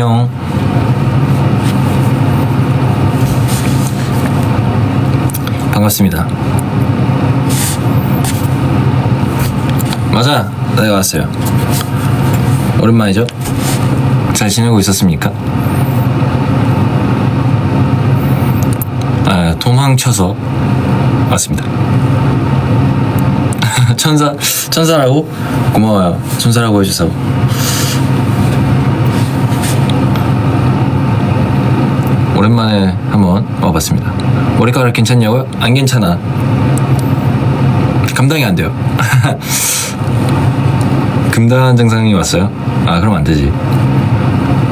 안녕. 반갑습니다. 맞아, 내가 왔어요. 오랜만이죠? 잘 지내고 있었습니까? 도망쳐서 왔습니다. 천사라고? 고마워요. 천사라고 해줘서. 오랜만에 한번 와봤습니다. 머리카락 괜찮냐고요? 안 괜찮아. 감당이 안 돼요. 금단 증상이 왔어요? 그럼 안 되지.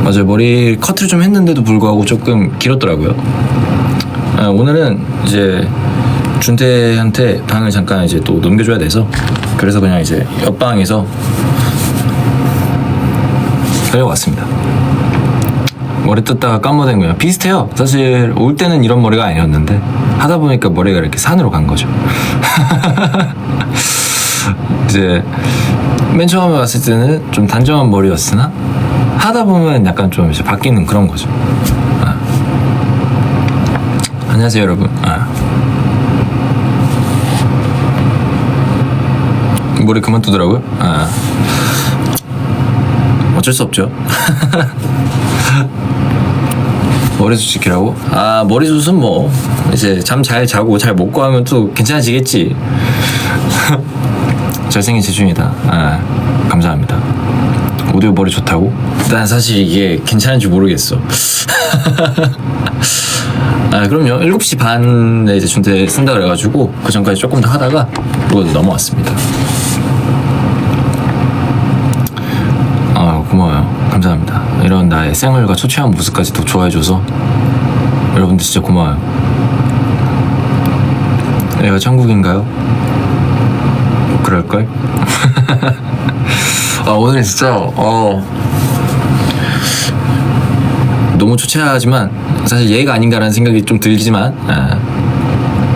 맞아요. 머리 커트를 좀 했는데도 불구하고 조금 길었더라고요. 오늘은 이제 준태한테 방을 잠깐 이제 또 넘겨줘야 돼서, 그래서 그냥 이제 옆방에서 그려왔습니다. 머리 뜯다가 깜모된 거예요. 비슷해요. 사실 올 때는 이런 머리가 아니었는데 하다 보니까 머리가 이렇게 산으로 간 거죠. 이제 맨 처음에 왔을 때는 좀 단정한 머리였으나 하다 보면 약간 좀 이제 바뀌는 그런 거죠. 안녕하세요 여러분. 머리 그만두더라고요. 어쩔 수 없죠. 머리숱 지키라고? 머리숱은 뭐 이제 잠 잘 자고 잘 먹고 하면 또 괜찮아지겠지. 잘생긴 재준이다. 감사합니다. 오디오 머리 좋다고? 난 사실 이게 괜찮은지 모르겠어. 그럼요. 7시 반에 이제 준태 쓴다 그래가지고 그 전까지 조금 더 하다가 그리고 넘어왔습니다. 고마워요. 감사합니다. 이런 나의 쌩얼과 초췌한 모습까지 더 좋아해줘서 여러분들 진짜 고마워요. 얘가 천국인가요? 그럴걸? 오늘 진짜 너무 초췌하지만 사실 얘가 아닌가라는 생각이 좀 들지만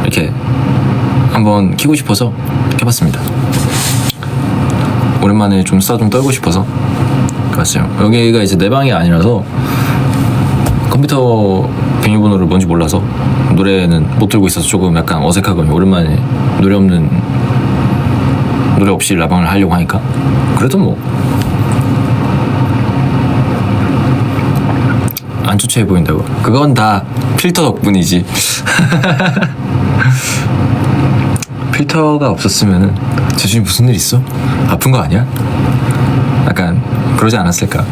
이렇게 한번 키고 싶어서 해봤습니다. 오랜만에 좀 수다 좀 떨고 싶어서 왔어요. 여기가 이제 내 방이 아니라서 컴퓨터 비밀번호를 뭔지 몰라서 노래는 못 들고 있어서 조금 약간 어색하거든요. 오랜만에 노래 없이 라방을 하려고 하니까. 그래도 뭐 안 초췌해 보인다고? 그건 다 필터 덕분이지. 필터가 없었으면은 재준이 무슨 일 있어? 아픈 거 아니야? 약간 그러지 않았을까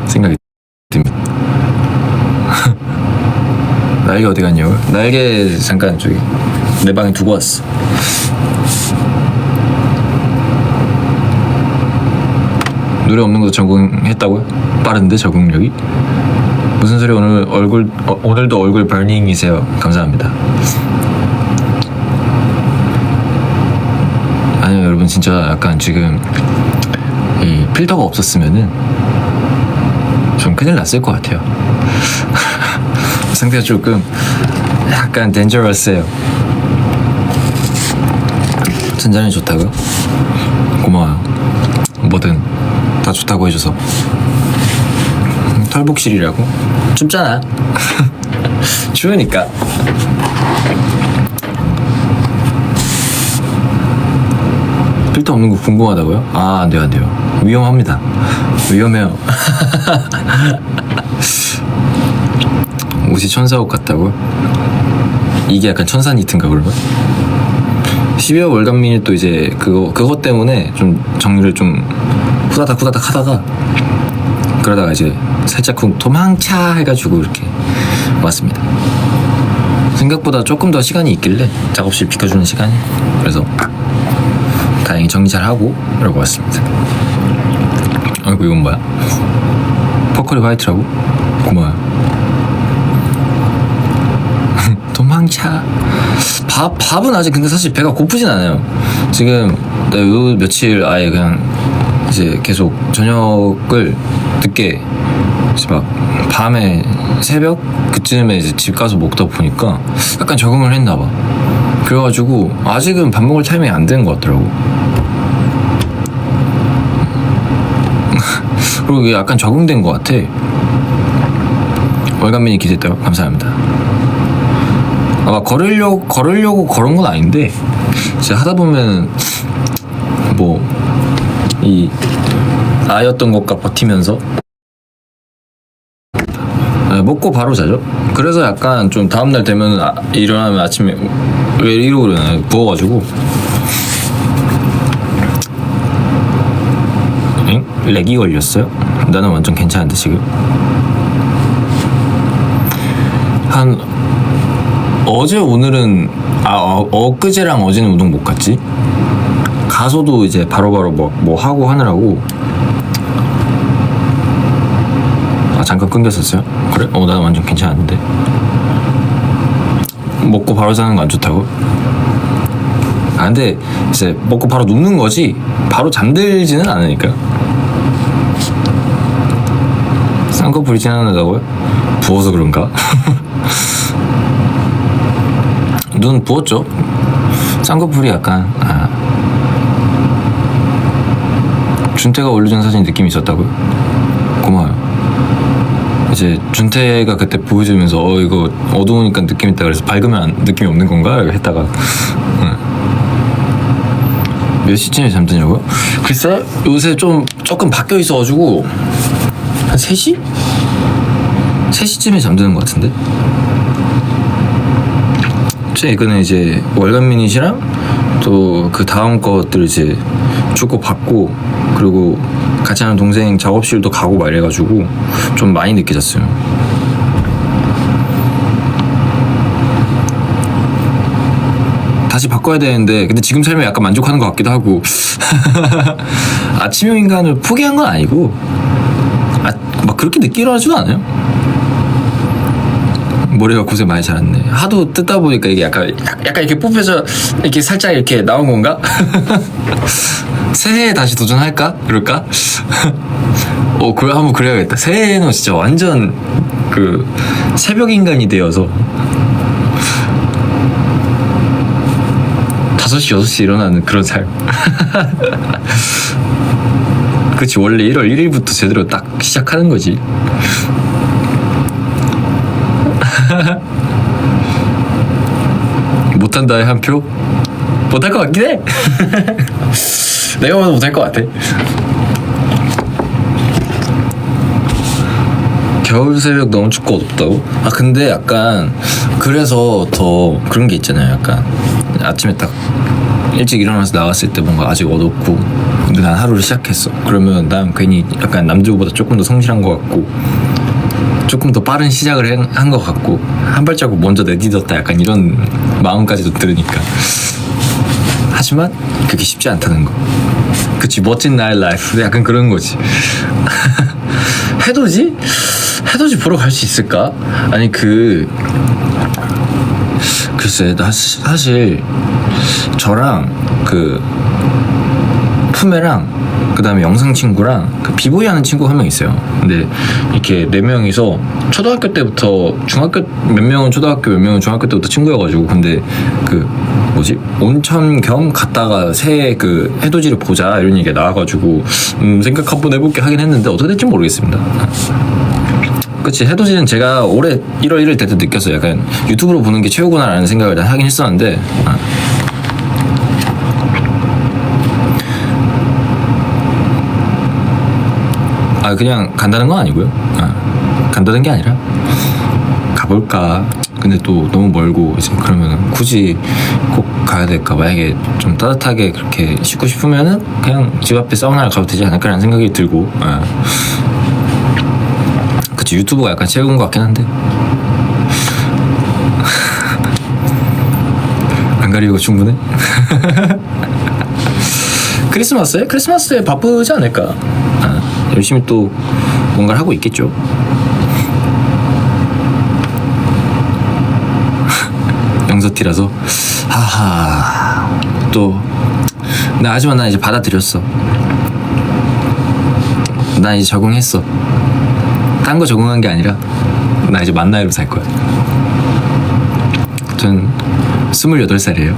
생각이 듭니다. 날개 어디 갔냐고요? 날개 잠깐 저기 내 방에 두고 왔어. 노래 없는 것도 적응했다고요? 빠른데 적응력이? 무슨 소리? 오늘도 얼굴 버닝이세요. 감사합니다. 아니요 여러분, 진짜 약간 지금 이 필터가 없었으면은 좀 큰일 났을 것 같아요. 상태가 조금 약간 덴저러스해요. 천장이 좋다고요? 고마워요. 뭐든 다 좋다고 해줘서. 털복실이라고? 춥잖아. 추우니까. 필터 없는 거 궁금하다고요? 안 돼요. 위험합니다. 위험해요. 옷이 천사 옷 같다고요? 이게 약간 천사 니트인가 그러면? 12월 월간미니 또 이제 그거 때문에 좀 정리를 좀 후다닥 하다가 그러다가 이제 살짝 도망차 해가지고 이렇게 왔습니다. 생각보다 조금 더 시간이 있길래 작업실 비켜주는 시간이, 그래서 다행히 정리 잘 하고 이러고 왔습니다. 아이고 이건 뭐야? 퍼컬이 화이트라고? 고마워요. 도망차. 밥은 아직 근데 사실 배가 고프진 않아요. 지금 나 요 며칠 아예 그냥 이제 계속 저녁을 늦게 이제 막 밤에 새벽 그쯤에 이제 집 가서 먹다 보니까 약간 적응을 했나 봐. 그래가지고 아직은 밥 먹을 타이밍이 안 되는 것 같더라고. 그리고 이게 약간 적응된 것 같아. 월간민이 기대했다고? 감사합니다. 아마 걸으려고 걸은 건 아닌데 이제 하다 보면 뭐 이 아였던 것과 버티면서 먹고 바로 자죠. 그래서 약간 좀 다음날 되면 일어나면 아침에 왜 이러고 그러나 부어가지고. 엥? 렉이 걸렸어요? 나는 완전 괜찮은데 지금. 한 어제 오늘은 엊그제랑 어제는 운동 못 갔지. 가서도 이제 바로바로 뭐 하고 하느라고. 잠깐 끊겼었어요? 그래? 나는 완전 괜찮았는데. 먹고 바로 자는 거 안 좋다고? 근데 이제 먹고 바로 눕는 거지 바로 잠들지는 않으니까. 쌍꺼풀이 지나간다고요? 부어서 그런가? 눈 부었죠? 쌍꺼풀이 약간 준태가 올려준 사진 느낌이 있었다고요? 고마워요. 이제 준태가 그때 보여주면서 이거 어두우니까 느낌 있다 그래서 밝으면 느낌이 없는 건가? 했다가 몇 시쯤에 잠드냐고요? 글쎄 요새 조금 바뀌어 있어가지고 한 3시? 3시쯤에 잠드는 것 같은데? 최근에 이제 월간 미닛이랑 또 그 다음 것들 이제 주고 받고 그리고 같이 하는 동생 작업실도 가고 막 이래가지고 좀 많이 늦게 잤어요. 다시 바꿔야 되는데 근데 지금 삶에 약간 만족하는 것 같기도 하고. 아침형 인간을 포기한 건 아니고 막 그렇게 늦게 일어나지도 않아요. 머리가 고생 많이 자랐네. 하도 뜯다 보니까 이게 약간 이렇게 뽑혀서 이렇게 살짝 이렇게 나온 건가? 새해에 다시 도전할까? 그럴까? 그래 한번 그래야겠다. 새해에는 진짜 완전 그 새벽 인간이 되어서 5시 6시 일어나는 그런 삶. 그치 원래 1월 1일부터 제대로 딱 시작하는 거지. 못한다에 한 표? 못할 것 같긴 해. 내가 봐도 못할 것 같아. 겨울 새벽 너무 춥고 어둡다고? 근데 약간 그래서 더 그런 게 있잖아요. 약간 아침에 딱 일찍 일어나서 나왔을 때 뭔가 아직 어둡고 근데 난 하루를 시작했어. 그러면 난 괜히 약간 남들보다 조금 더 성실한 것 같고 조금 더 빠른 시작을 한 것 같고 한 발자국 먼저 내딛었다 약간 이런 마음까지도 들으니까. 하지만 그게 쉽지 않다는 거. 그치 멋진 나의 라이프 약간 그런 거지. 해돋이 보러 갈 수 있을까? 아니 글쎄 사실 저랑 그 푸메랑 그 다음에 영상 친구랑 그 비보이 하는 친구가 한 명 있어요. 근데 이렇게 4명이서 초등학교 때부터 몇 명은 초등학교 몇 명은 중학교 때부터 친구여가지고 근데 그 뭐지 온천 겸 갔다가 새해 그 해돋이를 보자 이런 얘기가 나와가지고 생각 한번 해볼게 하긴 했는데 어떻게 될지 모르겠습니다. 그치 해돋이는 제가 올해 1월 1일 때 느꼈어요. 약간 유튜브로 보는 게 최고구나라는 생각을 하긴 했었는데 그냥 간다는 건 아니고요. 간다는 게 아니라 가볼까. 근데 또 너무 멀고 이제 그러면은 굳이 꼭 가야 될까. 만약에 좀 따뜻하게 그렇게 쉬고 싶으면은 그냥 집 앞에 사우나를 가도 되지 않을까라는 생각이 들고. 그치 유튜브가 약간 채운 것 같긴 한데. 안 가리고 충분해. 크리스마스에 바쁘지 않을까. 열심히 또 뭔가를 하고 있겠죠. 영서티라서 하하 또 하지만 나 이제 받아들였어. 나 이제 적응했어. 딴 거 적응한 게 아니라 나 이제 만 나이로 살 거야. 전 28살이에요.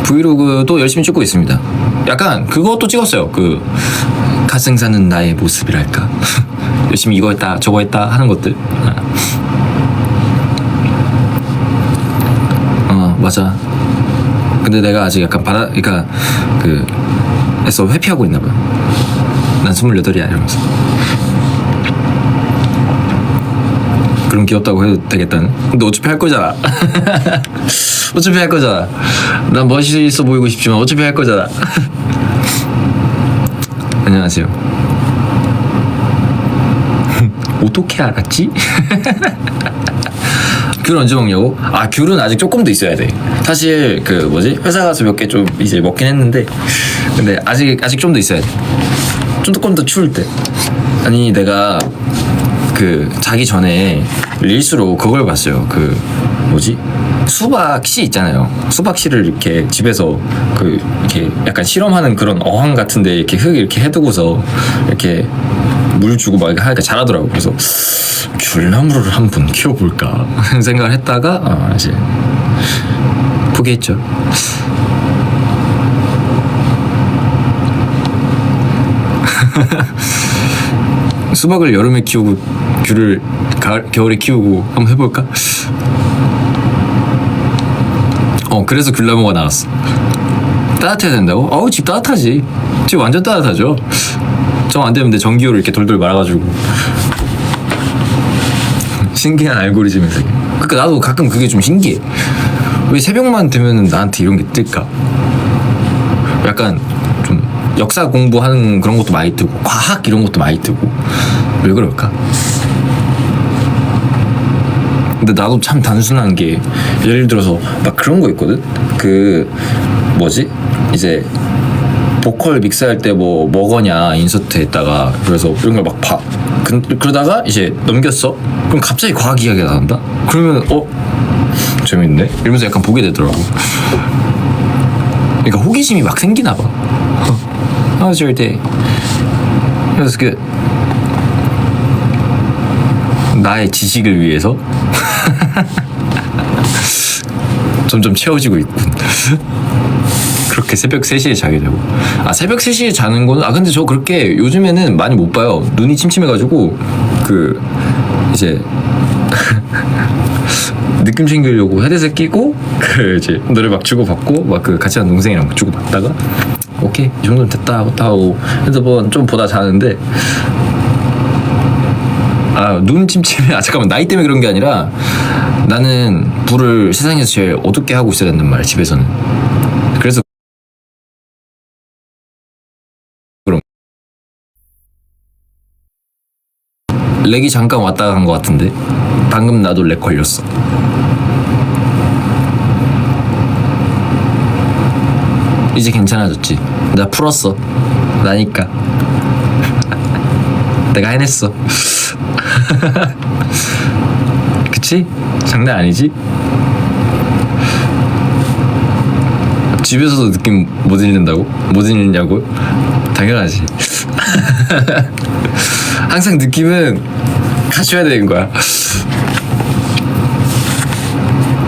브이로그도 열심히 찍고 있습니다. 약간 그것도 찍었어요. 그 가승사는 나의 모습이랄까. 열심히 이거 했다 저거 했다 하는 것들. 맞아. 근데 내가 아직 약간 그러니까 애써 회피하고 있나봐요. 난 28이야 이러면서. 그럼 귀엽다고 해도 되겠다는. 근데 어차피 할 거잖아. 어차피 할 거잖아. 난 멋있어 보이고 싶지만 어차피 할 거잖아. 안녕하세요. 어떻게 알았지? 귤 언제 먹냐고? 귤은 아직 조금 더 있어야 돼. 사실 회사 가서 몇 개 좀 이제 먹긴 했는데, 근데 아직 좀 더 있어야 돼. 조금 더 추울 때. 아니 내가 자기 전에 릴스로 그걸 봤어요. 수박씨 있잖아요. 수박씨를 이렇게 집에서 이렇게 약간 실험하는 그런 어항 같은데 이렇게 흙 이렇게 해두고서 이렇게 물 주고 막 하니까 잘하더라고. 그래서 귤나무를 한번 키워볼까 생각을 했다가 이제 포기했죠. 수박을 여름에 키우고 귤을 겨울에 키우고 한번 해볼까? 그래서 귤나무가 나왔어. 따뜻해야 된다고? 집 따뜻하지. 집 완전 따뜻하죠. 정 안 되면 내 전기요를 이렇게 돌돌 말아가지고. 신기한 알고리즘에서. 그러니까 나도 가끔 그게 좀 신기해. 왜 새벽만 되면 나한테 이런 게 뜰까? 약간 좀 역사 공부하는 그런 것도 많이 뜨고 과학 이런 것도 많이 뜨고 왜 그럴까? 근데 나도 참 단순한 게 예를 들어서 막 그런 거 있거든? 이제 보컬 믹스할 때 뭐거냐 인서트에다가 그래서 이런 걸 막 봐. 그러다가 이제 넘겼어? 그럼 갑자기 과학 이야기가 나온다? 그러면 재밌네? 이러면서 약간 보게 되더라고. 그러니까 호기심이 막 생기나 봐. How's your day? It was good. 나의 지식을 위해서 점점 채워지고 있군. 그렇게 새벽 3시에 자게 되고. 새벽 3시에 자는 거는 근데 저 그렇게 요즘에는 많이 못 봐요. 눈이 침침해가지고 이제 느낌 챙기려고 헤드셋 끼고 이제 노래막 주고받고 같이 한 동생이랑 주고받다가 오케이 이 정도는 됐다 하고 핸드폰 좀 보다 자는데 눈 침침해. 잠깐만, 나이 때문에 그런 게 아니라 나는 불을 세상에서 제일 어둡게 하고 있어야 된단 말이야, 집에서는. 그래서 그럼 렉이 잠깐 왔다 간 것 같은데 방금 나도 렉 걸렸어. 이제 괜찮아졌지. 나 풀었어. 나니까 내가 해냈어. 그치? 장난 아니지? 집에서도 느낌 못 읽는다고? 못 읽냐고? 당연하지. 항상 느낌은 갖춰야 되는 거야.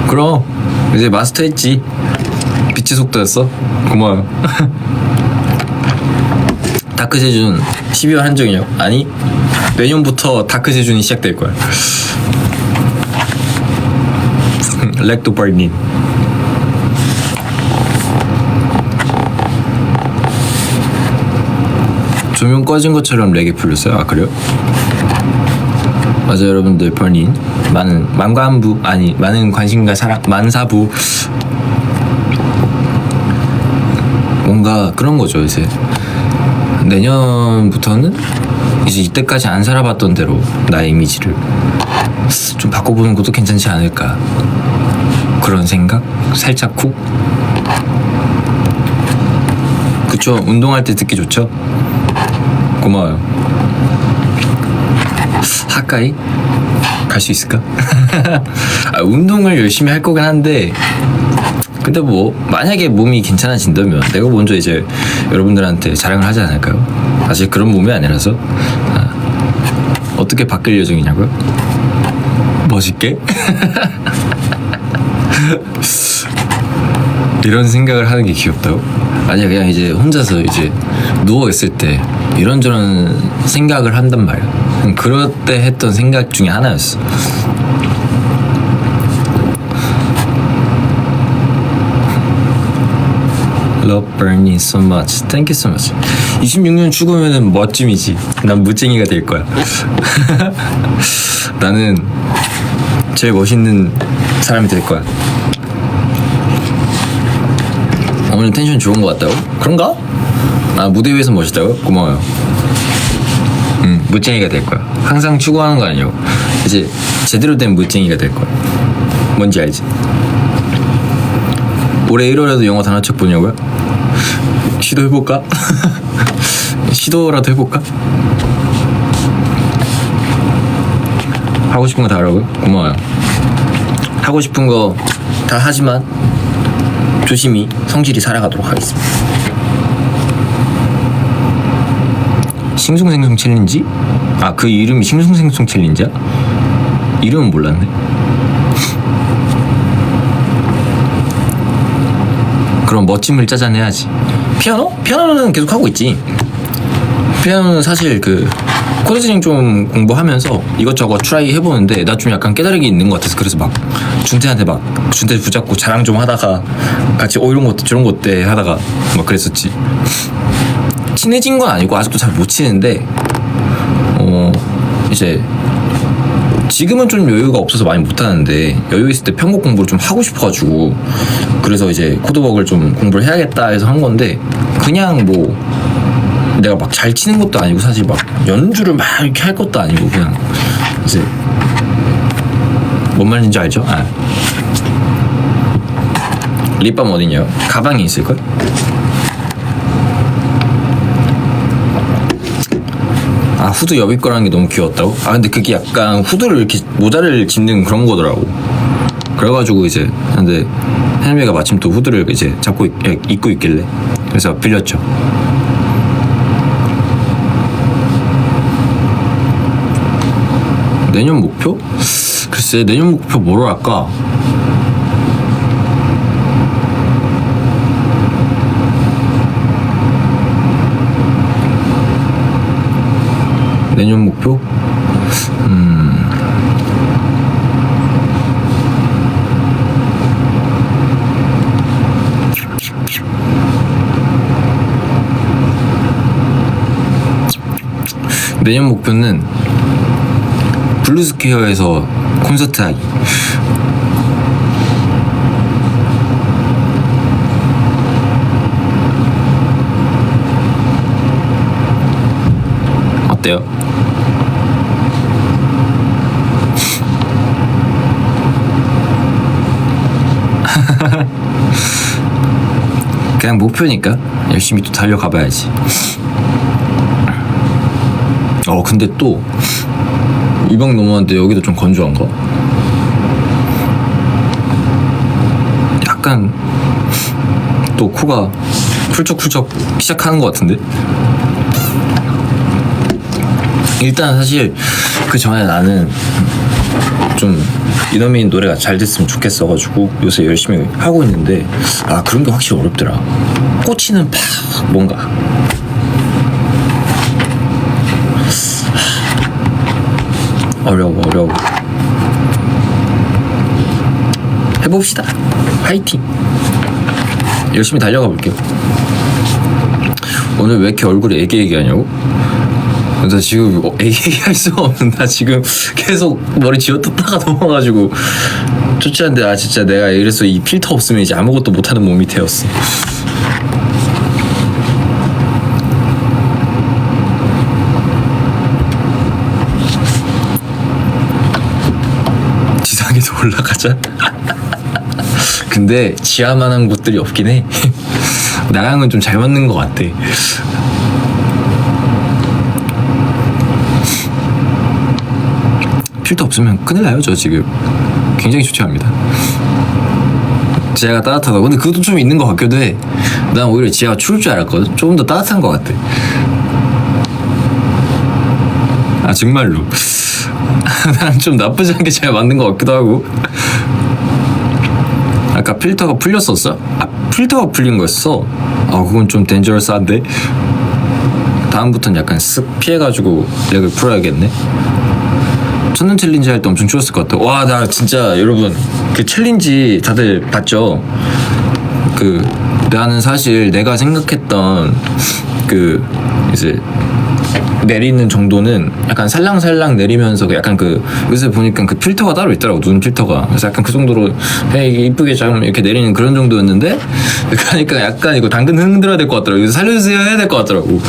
그럼 이제 마스터했지. 빛의 속도였어? 고마워요. 다크 제준 12월 한정이요? 아니, 내년부터 다크 제준이 시작될 거야. 렉도바님. 조명 꺼진 것처럼 렉이 풀렸어요? 그래요? 맞아요, 여러분들. 버닌 많은 관심과 사랑, 만사부. 뭔가 그런 거죠. 이제 내년부터는 이제 이때까지 안 살아봤던 대로 나의 이미지를 좀 바꿔보는 것도 괜찮지 않을까, 그런 생각 살짝 쿵. 그쵸, 운동할 때 듣기 좋죠. 고마워요. 하카이 갈 수 있을까? 운동을 열심히 할 거긴 한데, 근데 뭐 만약에 몸이 괜찮아진다면 내가 먼저 이제 여러분들한테 자랑을 하지 않을까요? 사실 그런 몸이 아니라서. 어떻게 바뀔 예정이냐고요? 멋있게? 이런 생각을 하는 게 귀엽다고? 아니야, 그냥 이제 혼자서 이제 누워있을 때 이런저런 생각을 한단 말이야. 그럴 때 했던 생각 중에 하나였어. Love burning so much. Thank you so much. 26년 죽으면은 멋짐이지. 난 무쟁이가 될 거야. 나는 제일 멋있는 사람이 될 거야. 오늘 텐션 좋은 것 같다고? 그런가? 아, 무대 위에서 멋있다고? 고마워요. 무쟁이가 될 거야. 항상 추구하는 거 아니에요. 이제 제대로 된 무쟁이가 될 거야. 뭔지 알지? 올해 1월에도 영어 단어책 보냐고요? 시도해볼까? 시도라도 해볼까? 하고 싶은 거 다 하라고요? 고마워요. 하고 싶은 거 다 하지만 조심히 성실히 살아가도록 하겠습니다. 싱숭생숭 챌린지? 아, 그 이름이 싱숭생숭 챌린지야? 이름은 몰랐네. 그럼 멋짐을 짜잔해야지. 피아노? 피아노는 계속 하고 있지. 피아노는 사실 그 코드 진행 좀 공부하면서 이것저것 트라이 해보는데 나 좀 약간 깨달음이 있는 것 같아서 그래서 막 준태한테 막 준태 붙잡고 자랑 좀 하다가 같이 이런 거 어때 저런 거 어때 하다가 막 그랬었지. 친해진 건 아니고 아직도 잘 못 치는데 이제 지금은 좀 여유가 없어서 많이 못하는데 여유 있을 때 편곡 공부를 좀 하고 싶어가지고 그래서 이제 코드웍을 좀 공부를 해야겠다 해서 한 건데 그냥 뭐 내가 막 잘 치는 것도 아니고 사실 막 연주를 막 이렇게 할 것도 아니고 그냥 이제 뭔 말인지 알죠? 아. 립밤 어딨냐고? 가방에 있을걸? 아, 후드 여비 거라는 게 너무 귀여웠다고? 아, 근데 그게 약간 후드를 이렇게 모자를 짓는 그런 거더라고. 그래가지고 이제 근데 헬미가 마침 또 후드를 이제 잡고 입고 있길래 그래서 빌렸죠. 내년 목표? 글쎄, 내년 목표 뭐로 할까? 내년 목표? 내년 목표는 블루스퀘어에서 콘서트 하기. 어때요? 그냥 목표니까 열심히 또 달려가 봐야지. 근데 또 이방 넘어왔는데 여기도 좀 건조한가? 약간 또 코가 훌쩍훌쩍 시작하는 것 같은데? 일단 사실 그 전에 나는 좀 이너미인 노래가 잘 됐으면 좋겠어가지고 요새 열심히 하고 있는데 그런 게 확실히 어렵더라. 꽂히는 뭔가 어려워. 해봅시다. 화이팅. 열심히 달려가 볼게요. 오늘 왜 이렇게 얼굴이 애기애기하냐고? 나 지금 애기애기할 수가 없는. 나 지금 계속 머리 쥐어뜯다가 넘어가지고 좋지 않은데 진짜 내가 이래서 이 필터 없으면 이제 아무것도 못하는 몸이 되었어. 지상에서 올라가자. 근데 지하만한 곳들이 없긴 해. 나랑은 좀 잘 맞는 것 같아. 필터 없으면 큰일 나요. 저 지금 굉장히 주체합니다. 지하가 따뜻하다고. 근데 그것도 좀 있는 것 같기도 해. 난 오히려 지하가 추울 줄 알았거든. 조금 더 따뜻한 것 같아. 정말로. 난 좀 나쁘지 않게 잘 맞는 것 같기도 하고. 아까 필터가 풀렸었어? 필터가 풀린 거였어. 아 그건 좀 덴저러스한데. 다음부터는 약간 쓱 피해가지고 렉을 풀어야겠네. 천년 챌린지 할 때 엄청 추웠을 것 같아. 와 나 진짜 여러분 그 챌린지 다들 봤죠? 그 나는 사실 내가 생각했던 그 이제 내리는 정도는 약간 살랑살랑 내리면서 약간 그 요새 보니까 그 필터가 따로 있더라고. 눈 필터가. 그래서 약간 그 정도로 이쁘게 잘 이렇게 내리는 그런 정도였는데 그러니까 약간 이거 당근 흔들어야 될 것 같더라고. 그래서 살려주세요 해야 될 것 같더라고.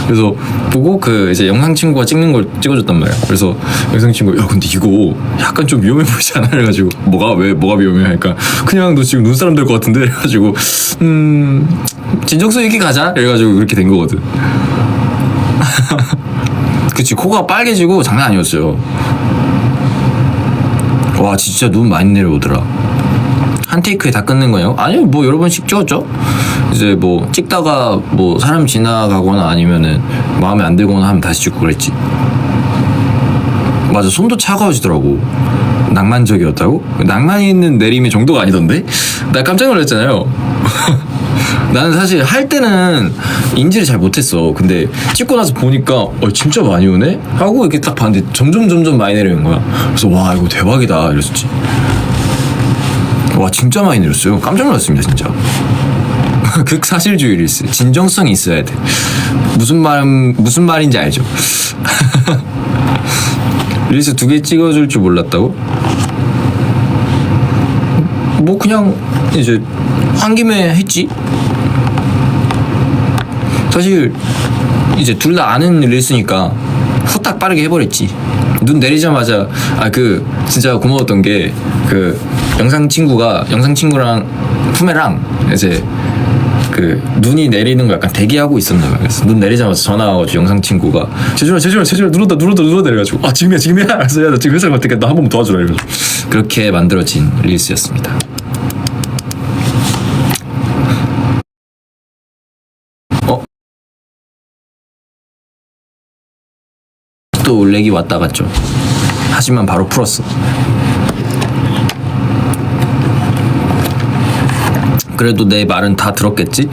그래서 보고 그 이제 영상 친구가 찍는 걸 찍어줬단 말이야. 그래서 영상 친구가 야 근데 이거 약간 좀 위험해 보이지 않아? 그래가지고 뭐가 위험해? 하니까 그냥 너 지금 눈사람 될 것 같은데? 그래가지고 진정성 있게 가자. 그래가지고 그렇게 된 거거든. 그치 코가 빨개지고 장난 아니었어요. 와 진짜 눈 많이 내려오더라. 한 테이크에 다 끝낸 거예요? 아니요 뭐 여러 번씩 찍었죠. 이제 뭐 찍다가 뭐 사람 지나가거나 아니면은 마음에 안 들거나 하면 다시 찍고 그랬지. 맞아 손도 차가워지더라고. 낭만적이었다고? 낭만 있는 내림의 정도가 아니던데? 나 깜짝 놀랐잖아요. 나는 사실 할 때는 인지를 잘 못했어. 근데 찍고 나서 보니까 진짜 많이 오네? 하고 이렇게 딱 봤는데 점점 많이 내리는 거야. 그래서 와 이거 대박이다 이랬었지. 와 진짜 많이 내렸어요. 깜짝 놀랐습니다 진짜. 극사실주의 릴스 진정성이 있어야 돼. 무슨 말인지 알죠? 릴스 2개 찍어줄 줄 몰랐다고? 뭐 그냥 이제 한 김에 했지. 사실 이제 둘 다 아는 릴스니까 후딱 빠르게 해버렸지. 눈 내리자마자 그 진짜 고마웠던 게 그 영상 친구랑 품에랑 이제 그 눈이 내리는 거 약간 대기하고 있었나 봐요. 그래서 눈 내리자마자 전화 와가지고 영상 친구가 재준아 눌렀다 이래가지고 지금이야 그래서 야 나 지금 회사 갈 테니까 나 한 번만 도와주라 이래가지고 그렇게 만들어진 릴스였습니다. 또 렉이 왔다 갔죠. 하지만 바로 풀었어. 그래도 내 말은 다 들었겠지?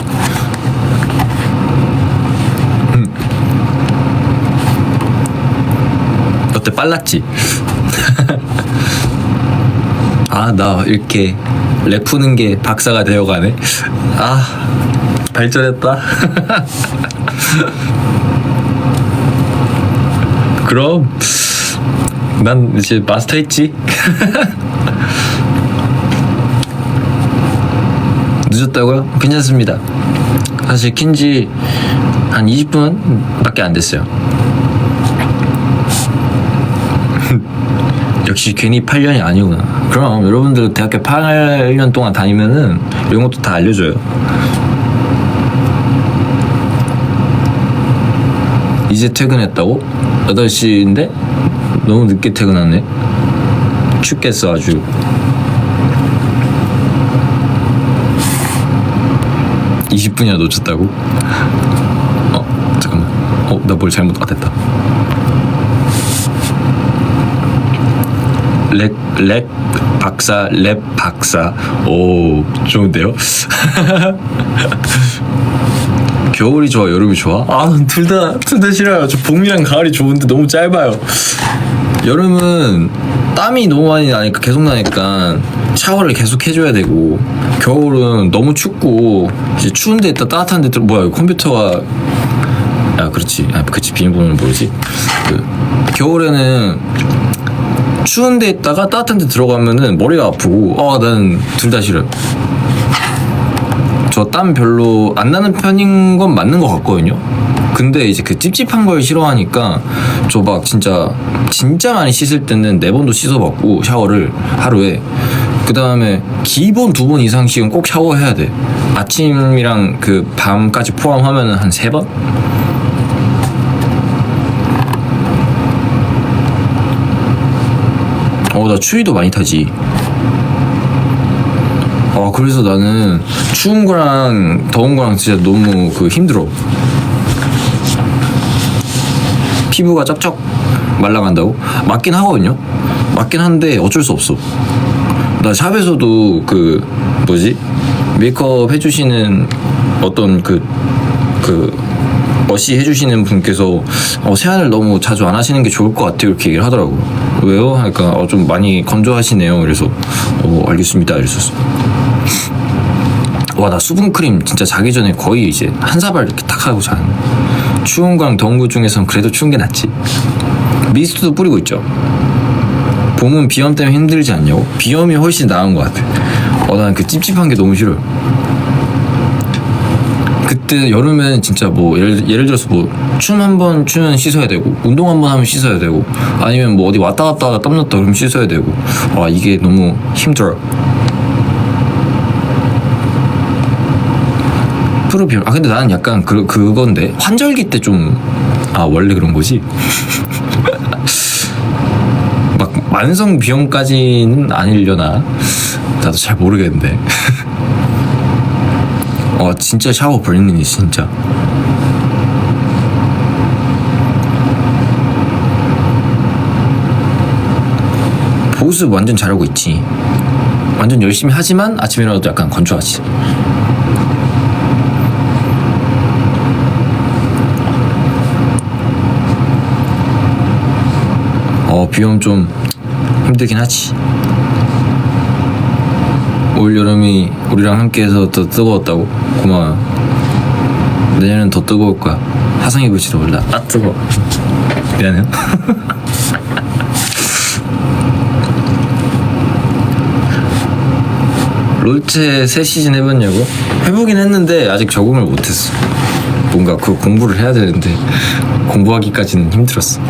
어때 빨랐지? 나 이렇게 렉 푸는 게 박사가 되어가네. 발전했다. 그럼 난 이제 마스터했지. 늦었다고요? 괜찮습니다. 사실 킨지 한 20분밖에 안 됐어요. 역시 괜히 8년이 아니구나. 그럼 여러분들 대학교 8년 동안 다니면은 이런 것도 다 알려줘요. 이제 퇴근했다고? 8시인데? 너무 늦게 퇴근하네. 춥겠어 아주. (20분이나) 놓쳤다고? 잠깐만. 나 뭘 잘못. 됐다. 랩 박사, 랩 박사. 오, 좋은데요? 겨울이 좋아, 여름이 좋아? 둘 다 싫어요. 저 봄이랑 가을이 좋은데 너무 짧아요. 여름은 땀이 너무 많이 나니까 계속 나니까 샤워를 계속 해줘야 되고, 겨울은 너무 춥고 이제 추운데 있다 따뜻한 데 뭐야 컴퓨터가 그렇지 비밀번호는 모르지. 겨울에는 추운 데 있다가 따뜻한 데 들어가면은 머리가 아프고 나는 둘 다 싫어요. 저 땀 별로 안 나는 편인 건 맞는 것 같거든요. 근데 이제 그 찝찝한 걸 싫어하니까 저 막 진짜 많이 씻을 때는 4번도 씻어봤고 샤워를 하루에. 그 다음에 기본 2번 이상씩은 꼭 샤워해야 돼. 아침이랑 그 밤까지 포함하면은 한 3번? 나 추위도 많이 타지. 그래서 나는 추운 거랑 더운 거랑 진짜 너무 힘들어. 피부가 쩍쩍 말라간다고? 맞긴 하거든요. 맞긴 한데 어쩔 수 없어. 나 샵에서도 메이크업 해주시는 어떤 어시 해주시는 분께서 세안을 너무 자주 안 하시는 게 좋을 것 같아요 이렇게 얘기를 하더라고. 왜요? 하니까 좀 많이 건조하시네요. 그래서 알겠습니다 이랬었어. 와, 나 수분크림 진짜 자기 전에 거의 이제 한 사발 이렇게 탁 하고 자는. 추운 거랑 더운 거 중에선 그래도 추운 게 낫지. 미스트도 뿌리고 있죠. 봄은 비염 때문에 힘들지 않냐고? 비염이 훨씬 나은 것 같아. 난 그 찝찝한 게 너무 싫어요. 그때 여름엔 진짜 뭐 예를 들어서 뭐 춤 한 번 추면 씻어야 되고 운동 한 번 하면 씻어야 되고 아니면 뭐 어디 왔다 갔다 하다 땀났다 그러면 씻어야 되고 이게 너무 힘들어. 프로비염. 근데 나는 약간 그건데 환절기 때 좀 원래 그런 거지. 막 만성 비염까지는 아니려나? 나도 잘 모르겠는데. 진짜 샤워 벌린이 진짜. 보습 완전 잘하고 있지. 완전 열심히 하지만 아침에 일어나도 약간 건조하지. 비염 좀 힘들긴 하지. 올 여름이 우리랑 함께해서 더 뜨거웠다고? 고마워요. 내년은 더 뜨거울 거야. 화상 입을지도 몰라. 뜨거워. 미안해요. 롤체 새 시즌 해봤냐고? 해보긴 했는데 아직 적응을 못했어. 뭔가 그 공부를 해야 되는데 공부하기까지는 힘들었어.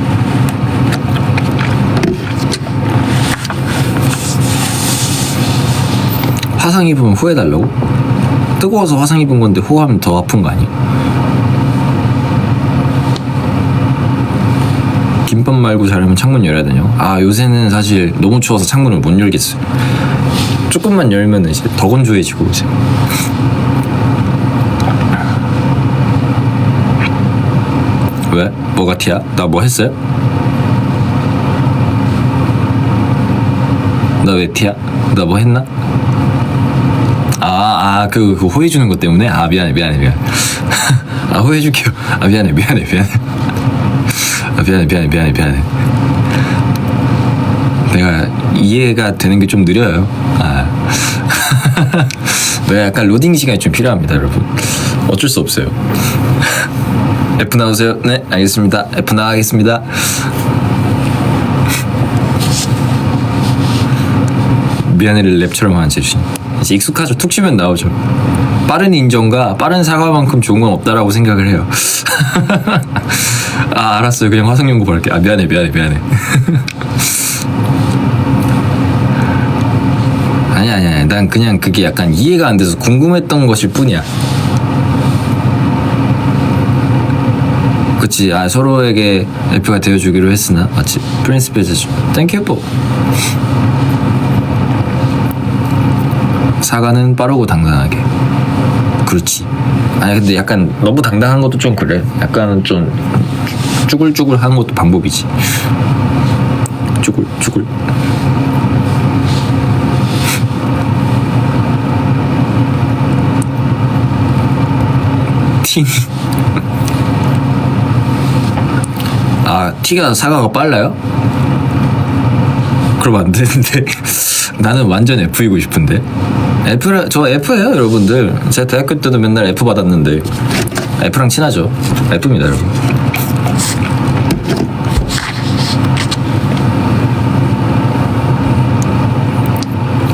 화상 입으면 후회달라고? 뜨거워서 화상 입은 건데 호하면 더 아픈 거 아니야? 김밥 말고 자려면 창문 열어야 되냐고? 요새는 사실 너무 추워서 창문을 못 열겠어요. 조금만 열면 이제 더 건조해지고 이제. 왜? 뭐가 티야? 나 뭐 했어요? 나 왜 티야? 나 뭐 했나? 그 호해주는 것 때문에? 미안해. 호해줄게요. 미안해. 미안해. 내가 이해가 되는 게 좀 느려요. 내가 약간 로딩 시간이 좀 필요합니다, 여러분. 어쩔 수 없어요. F 나오세요. 네, 알겠습니다. F 나가겠습니다. 미안해를 랩처럼 하는 제주신. 이제 익숙하죠. 툭 치면 나오죠. 빠른 인정과 빠른 사과만큼 좋은 건 없다라고 생각을 해요. 알았어요. 그냥 화성연구 볼게. 미안해. 아니야. 난 그냥 그게 약간 이해가 안 돼서 궁금했던 것일 뿐이야. 그치. 서로에게 F가 되어주기로 했으나 마치 프린시플에서 땡큐 뽀. 사과는 빠르고 당당하게. 그렇지. 근데 약간 너무 당당한 것도 좀 그래. 약간 좀 쭈글쭈글한 것도 방법이지. 쭈글. 티. 티가 사과가 빨라요? 그럼 안 되는데. 나는 완전 F이고 싶은데. 저 F예요, 여러분들. 제가 대학교 때도 맨날 F 받았는데 F랑 친하죠. F입니다, 여러분.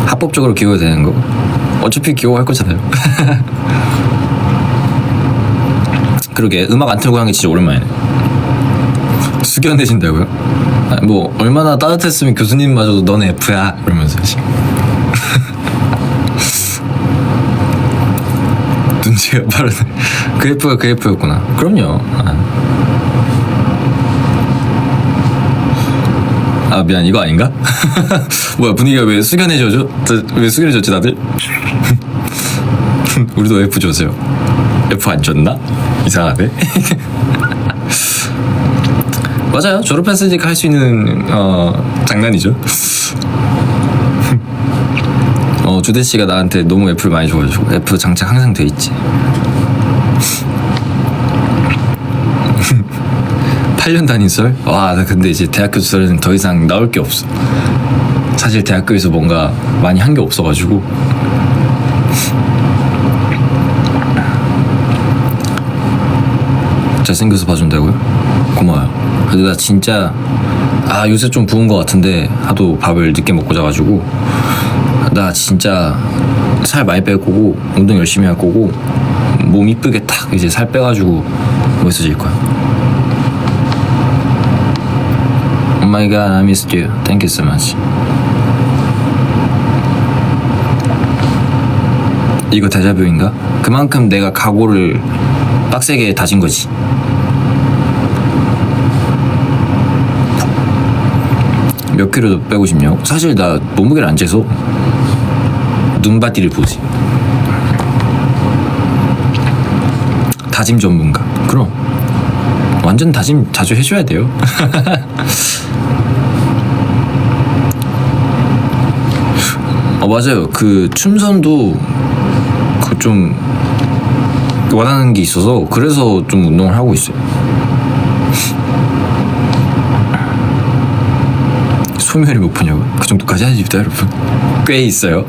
합법적으로 기호가 되는 거. 어차피 기호할 거잖아요. 그러게 음악 안 틀고 한 게 진짜 오랜만이네. 숙연해진다고요? 뭐 얼마나 따뜻했으면 교수님마저도 너는 F야 이러면서. 눈치가 빠르네. 그 F가 그 F였구나. 그럼요. 미안, 이거 아닌가? 뭐야, 분위기가 왜 숙연해져죠? 왜 숙연해졌지 다들? 우리도 F 줬어요. F 안 줬나? 이상하네. 맞아요. 졸업했으니까 할 수 있는 장난이죠. 주대 씨가 나한테 너무 F를 많이 줘가지고 F 장착 항상 돼 있지. 8년 다닌 썰? 와, 나 근데 이제 대학교 썰은 더 이상 나올 게 없어. 사실 대학교에서 뭔가 많이 한 게 없어가지고. 잘생겨서 봐준다고요? 고마워요. 근데 나 진짜 요새 좀 부은 것 같은데 하도 밥을 늦게 먹고 자가지고 나 진짜 살 많이 뺄 거고 운동 열심히 할 거고 몸 이쁘게 탁 이제 살 빼가지고 멋있어질 거야. Oh my god, I missed you. Thank you so much. 이거 데자뷰인가? 그만큼 내가 각오를 빡세게 다진 거지. 몇 킬로 빼고 싶냐고? 사실 나 몸무게를 안 재서 눈바디를 보지. 다짐 전문가. 그럼 완전 다짐 자주 해줘야 돼요. 맞아요. 그 춤선도 그 좀 원하는 게 있어서 그래서 좀 운동을 하고 있어요. 소멸이 몇 푼이냐고? 그 정도까지 하십니다 여러분. 꽤 있어요.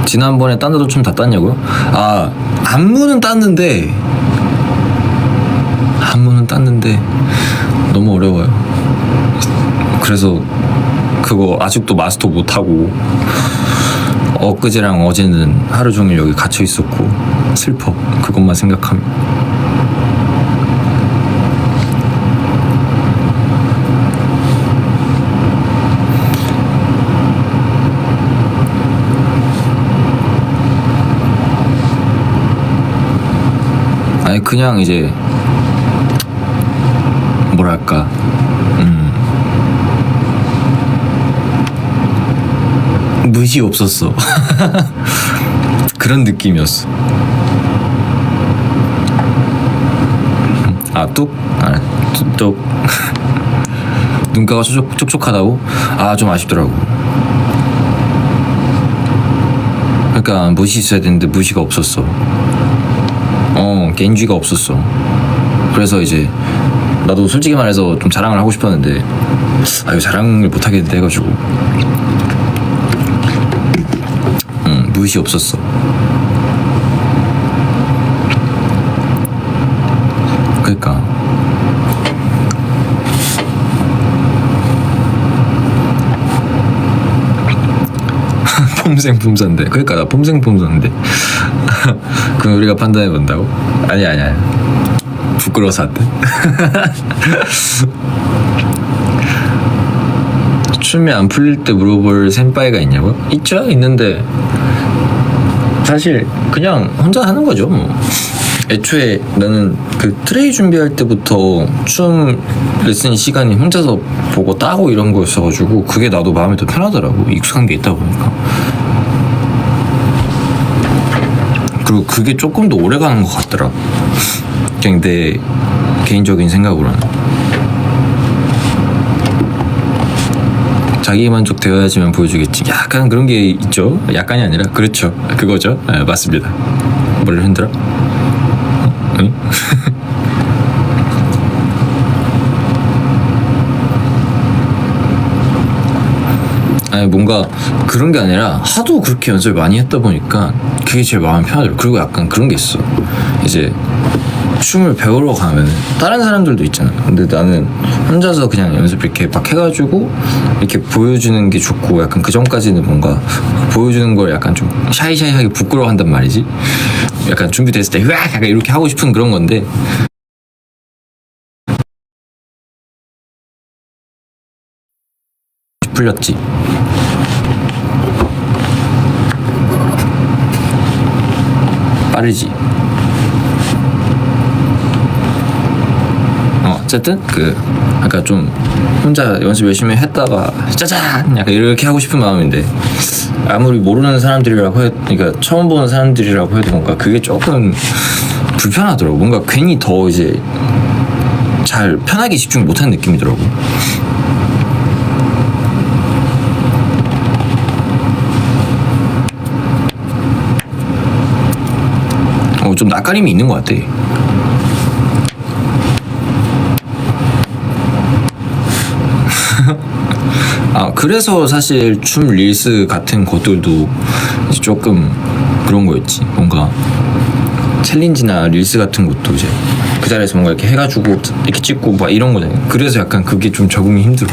지난번에 딴 데도 좀 다 땄냐고요? 안무는 땄는데 너무 어려워요. 그래서 그거 아직도 마스터 못하고 엊그제랑 어제는 하루 종일 여기 갇혀 있었고 슬퍼. 그것만 생각하면. 아니 그냥 이제 뭐랄까 무시 없었어. 그런 느낌이었어. 뚝 눈가가 촉촉하다고? 좀 아쉽더라고. 그러니까 무시 있어야 되는데 무시가 없었어. 겐쥐가 없었어. 그래서 이제 나도 솔직히 말해서 좀 자랑을 하고 싶었는데 이거 자랑을 못하겠는데 해가지고 무시 없었어. 그러니까 폼생폼사인데. 그러니까 나 폼생폼사인데. 그럼 우리가 판단해 본다고? 아니야 부끄러워서 안 돼. 춤이 안 풀릴 때 물어볼 센파이가 있냐고? 있죠? 있는데 사실 그냥 혼자 하는 거죠 뭐. 애초에 나는 그 트레이 준비할 때부터 춤 레슨 시간이 혼자서 보고 따고 이런 거였어가지고 그게 나도 마음이 더 편하더라고. 익숙한 게 있다 보니까. 그리고 그게 조금 더 오래 가는 것 같더라. 그냥 내 개인적인 생각으로는. 자기 만족 되어야지만 보여주겠지. 약간 그런 게 있죠. 약간이 아니라 그렇죠. 그거죠. 맞습니다. 머리를 흔들어? 응? 아니 뭔가 그런 게 아니라 하도 그렇게 연습을 많이 했다 보니까 그게 제일 마음이 편하더라고. 그리고 약간 그런 게 있어. 이제 춤을 배우러 가면 다른 사람들도 있잖아. 근데 나는 혼자서 그냥 연습 이렇게 막 해가지고 이렇게 보여주는 게 좋고 약간 그 전까지는 뭔가 보여주는 걸 약간 좀 샤이샤이하게 부끄러워한단 말이지. 약간 준비됐을 때 으악 약간 이렇게 하고 싶은 그런 건데 풀렸지. 빠르지. 어쨌든 아까 좀 혼자 연습 열심히 했다가 짜잔 약간 이렇게 하고 싶은 마음인데 아무리 모르는 사람들이라고 그러니까 처음 보는 사람들이라고 해도 뭔가 그게 조금 불편하더라고. 뭔가 괜히 더 이제 잘 편하게 집중 못하는 느낌이더라고. 좀 낯가림이 있는 것 같아. 그래서 사실 춤 릴스 같은 것들도 이제 조금 그런 거였지. 뭔가 챌린지나 릴스 같은 것도 이제 그 자리에서 뭔가 이렇게 해가지고 이렇게 찍고 막 이런 거잖아요. 그래서 약간 그게 좀 적응이 힘들어.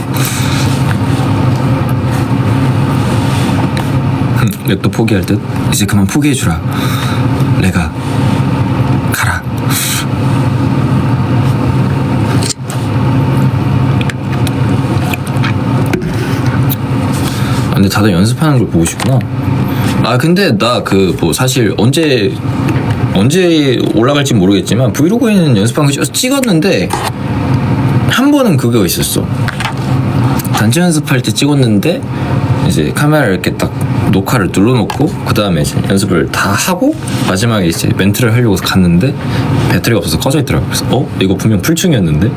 왜 또 포기할 듯? 이제 그만 포기해주라. 내가 가라. 근데 다들 연습하는 걸 보고 싶구나. 근데 나 그 뭐 사실 언제 올라갈지 모르겠지만 브이로그에는 연습한 거 찍었는데 한 번은 그거 있었어. 단체 연습할 때 찍었는데 이제 카메라를 이렇게 딱 녹화를 눌러놓고 그 다음에 이제 연습을 다 하고 마지막에 이제 멘트를 하려고 갔는데 배터리가 없어서 꺼져 있더라고. 그래서 이거 분명 풀충이었는데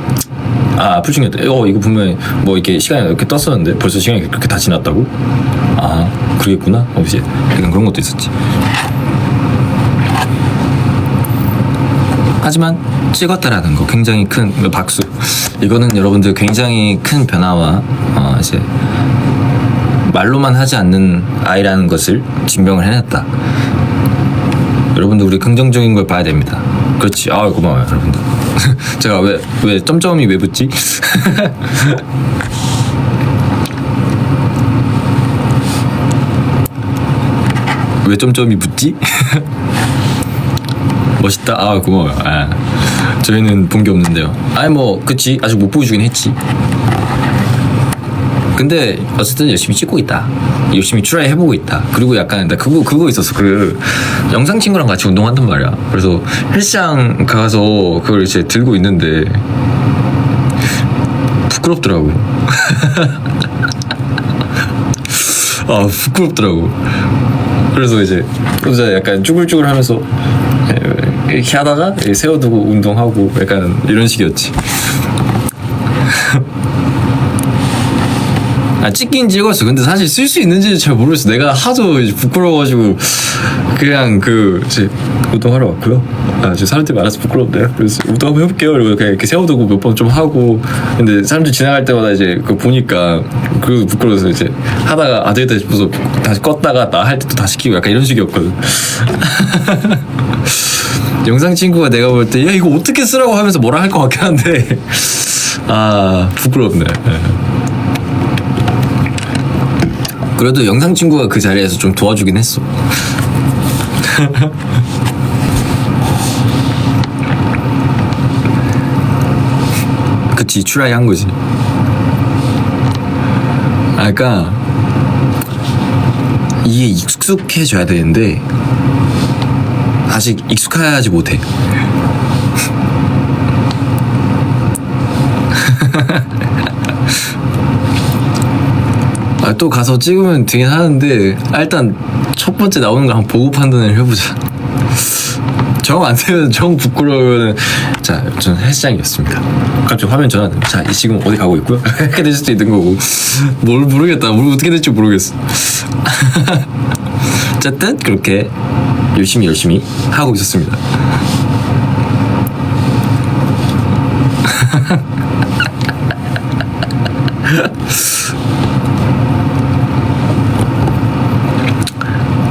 풀충이었다. 이거 분명히 뭐 이렇게 시간이 이렇게 떴었는데 벌써 시간이 그렇게 다 지났다고? 그러겠구나. 이제 약간 그런 것도 있었지. 하지만 찍었다라는 거 굉장히 큰 박수. 이거는 여러분들 굉장히 큰 변화와 이제 말로만 하지 않는 아이라는 것을 증명을 해냈다. 여러분들 우리 긍정적인 걸 봐야 됩니다. 그렇지. 고마워요 여러분들. 제가 왜 점점이 왜 붙지? 왜 점점이 붙지? 멋있다. 고마워요. 저희는 본 게 없는데요. 뭐 그치. 아직 못 보여주긴 했지. 근데 어쨌든 열심히 찍고 있다. 열심히 트라이 해보고 있다. 그리고 약간 나 그거 있었어. 그 영상 친구랑 같이 운동한단 말이야. 그래서 헬스장 가서 그걸 이제 들고 있는데 부끄럽더라고. 부끄럽더라고. 그래서 이제 약간 쭈글쭈글하면서 이렇게 하다가 세워두고 운동하고 약간 이런 식이었지. 찍긴 찍었어. 근데 사실 쓸 수 있는지 잘 모르겠어. 내가 하도 이제 부끄러워가지고 그냥 이제 운동하러 왔고요. 지금 사람들이 많아서 부끄럽네요. 그래서 운동 한번 해볼게요. 그리고 그냥 이렇게 세워두고 몇 번 좀 하고. 근데 사람들 지나갈 때마다 이제 그거 보니까 그거 부끄러워서 이제 하다가 되겠다 싶어서 다시 껐다가 나 할 때 또 다시 키고 약간 이런 식이었거든. 영상 친구가 내가 볼 때 야 이거 어떻게 쓰라고 하면서 뭐라 할 것 같긴 한데 부끄럽네. 그래도 영상 친구가 그 자리에서 좀 도와주긴 했어. 그치, 트라이 한 거지. 그러니까 이게 익숙해져야 되는데 아직 익숙하지 못해. 또 가서 찍으면 되긴 하는데 일단 첫 번째 나오는 거 한번 보고 판단을 해보자. 정 안 되면 정 부끄러우면 저는 헬스장이었습니다. 갑자기 화면 전화됩니다. 지금 어디 가고 있고요? 이렇게 될 수도 있는 거고 뭘 모르겠다. 뭘 어떻게 될지 모르겠어. 어쨌든 그렇게 열심히 하고 있었습니다.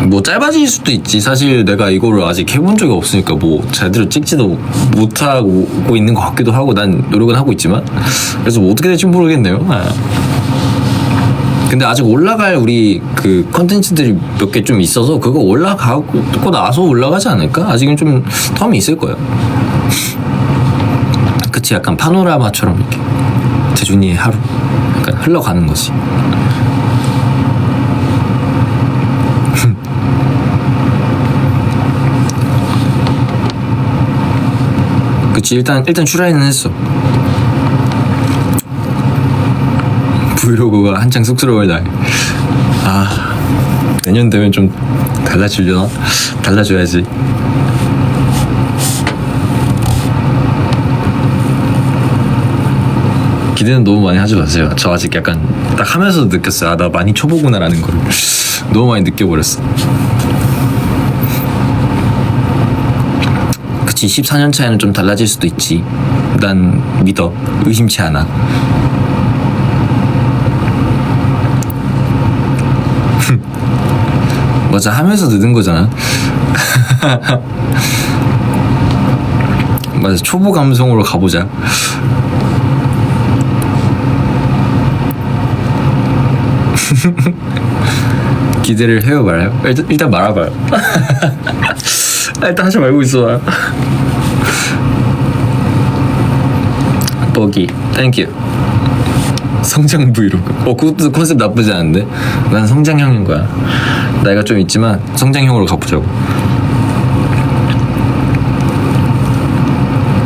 뭐 짧아질 수도 있지. 사실 내가 이거를 아직 해본 적이 없으니까 뭐 제대로 찍지도 못하고 있는 것 같기도 하고 난 노력은 하고 있지만 그래서 뭐 어떻게 될지 모르겠네요. 근데 아직 올라갈 우리 그 컨텐츠들이 몇 개 좀 있어서 그거 올라가고 나서 올라가지 않을까? 아직은 좀 텀이 있을 거예요. 그치, 약간 파노라마처럼 이렇게 재준이의 하루 약간 흘러가는 거지. 그치, 일단 출하는 했어. 브이로그가 한창 쑥스러울 날. 내년 되면 좀 달라지려나? 달라져야지. 기대는 너무 많이 하지 마세요. 저 아직 약간 딱 하면서도 느꼈어요. 아, 나 많이 초보구나라는 걸 너무 많이 느껴버렸어. 그치, 14년 차에는 좀 달라질 수도 있지. 난 믿어. 의심치 않아. 맞아, 하면서 느는 거잖아. 맞아, 초보 감성으로 가보자. 기대를 해요, 말아요? 일단 말아봐요. 일단 하지 말고 있어. 버기, 땡큐. 성장 브이로그. 그것도 컨셉 나쁘지 않은데? 난 성장형인 거야. 나이가 좀 있지만 성장형으로 가보자고.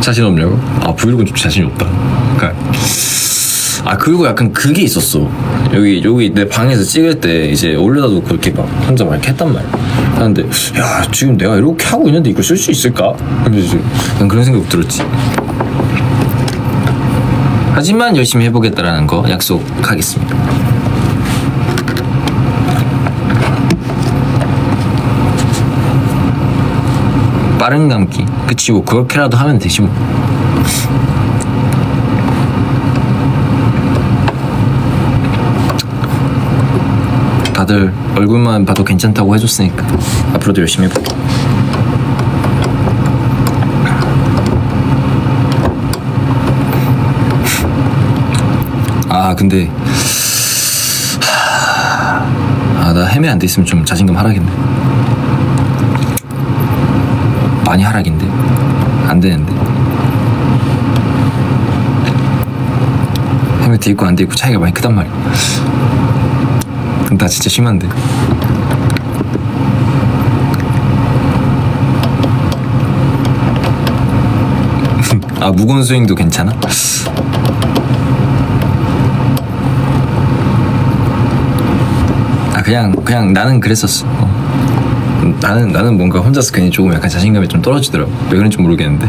자신 없냐고? 브이로그는 좀 자신이 없다. 그리고 약간 그게 있었어. 여기 내 방에서 찍을 때 이제 올려놔도 그렇게 막 혼자 막 이렇게 했단 말이야. 하는데 야, 지금 내가 이렇게 하고 있는데 이걸 쓸 수 있을까? 근데 난 그런 생각 들었지. 하지만 열심히 해보겠다라는 거 약속하겠습니다. 빠른 감기. 그치, 뭐 그렇게라도 하면 되지 뭐. 다들 얼굴만 봐도 괜찮다고 해줬으니까 앞으로도 열심히 해볼게. 근데 나 헤매 안 돼 있으면 좀 자신감 하락인데. 많이 하락인데 안 되는데. 헤매 돼 있고 안 돼 있고 차이가 많이 크단 말이야. 나 진짜 심한데. 무건 스윙도 괜찮아? 그냥 나는 그랬었어. 나는 뭔가 혼자서 괜히 조금 약간 자신감이 좀 떨어지더라고. 왜 그런지 모르겠는데.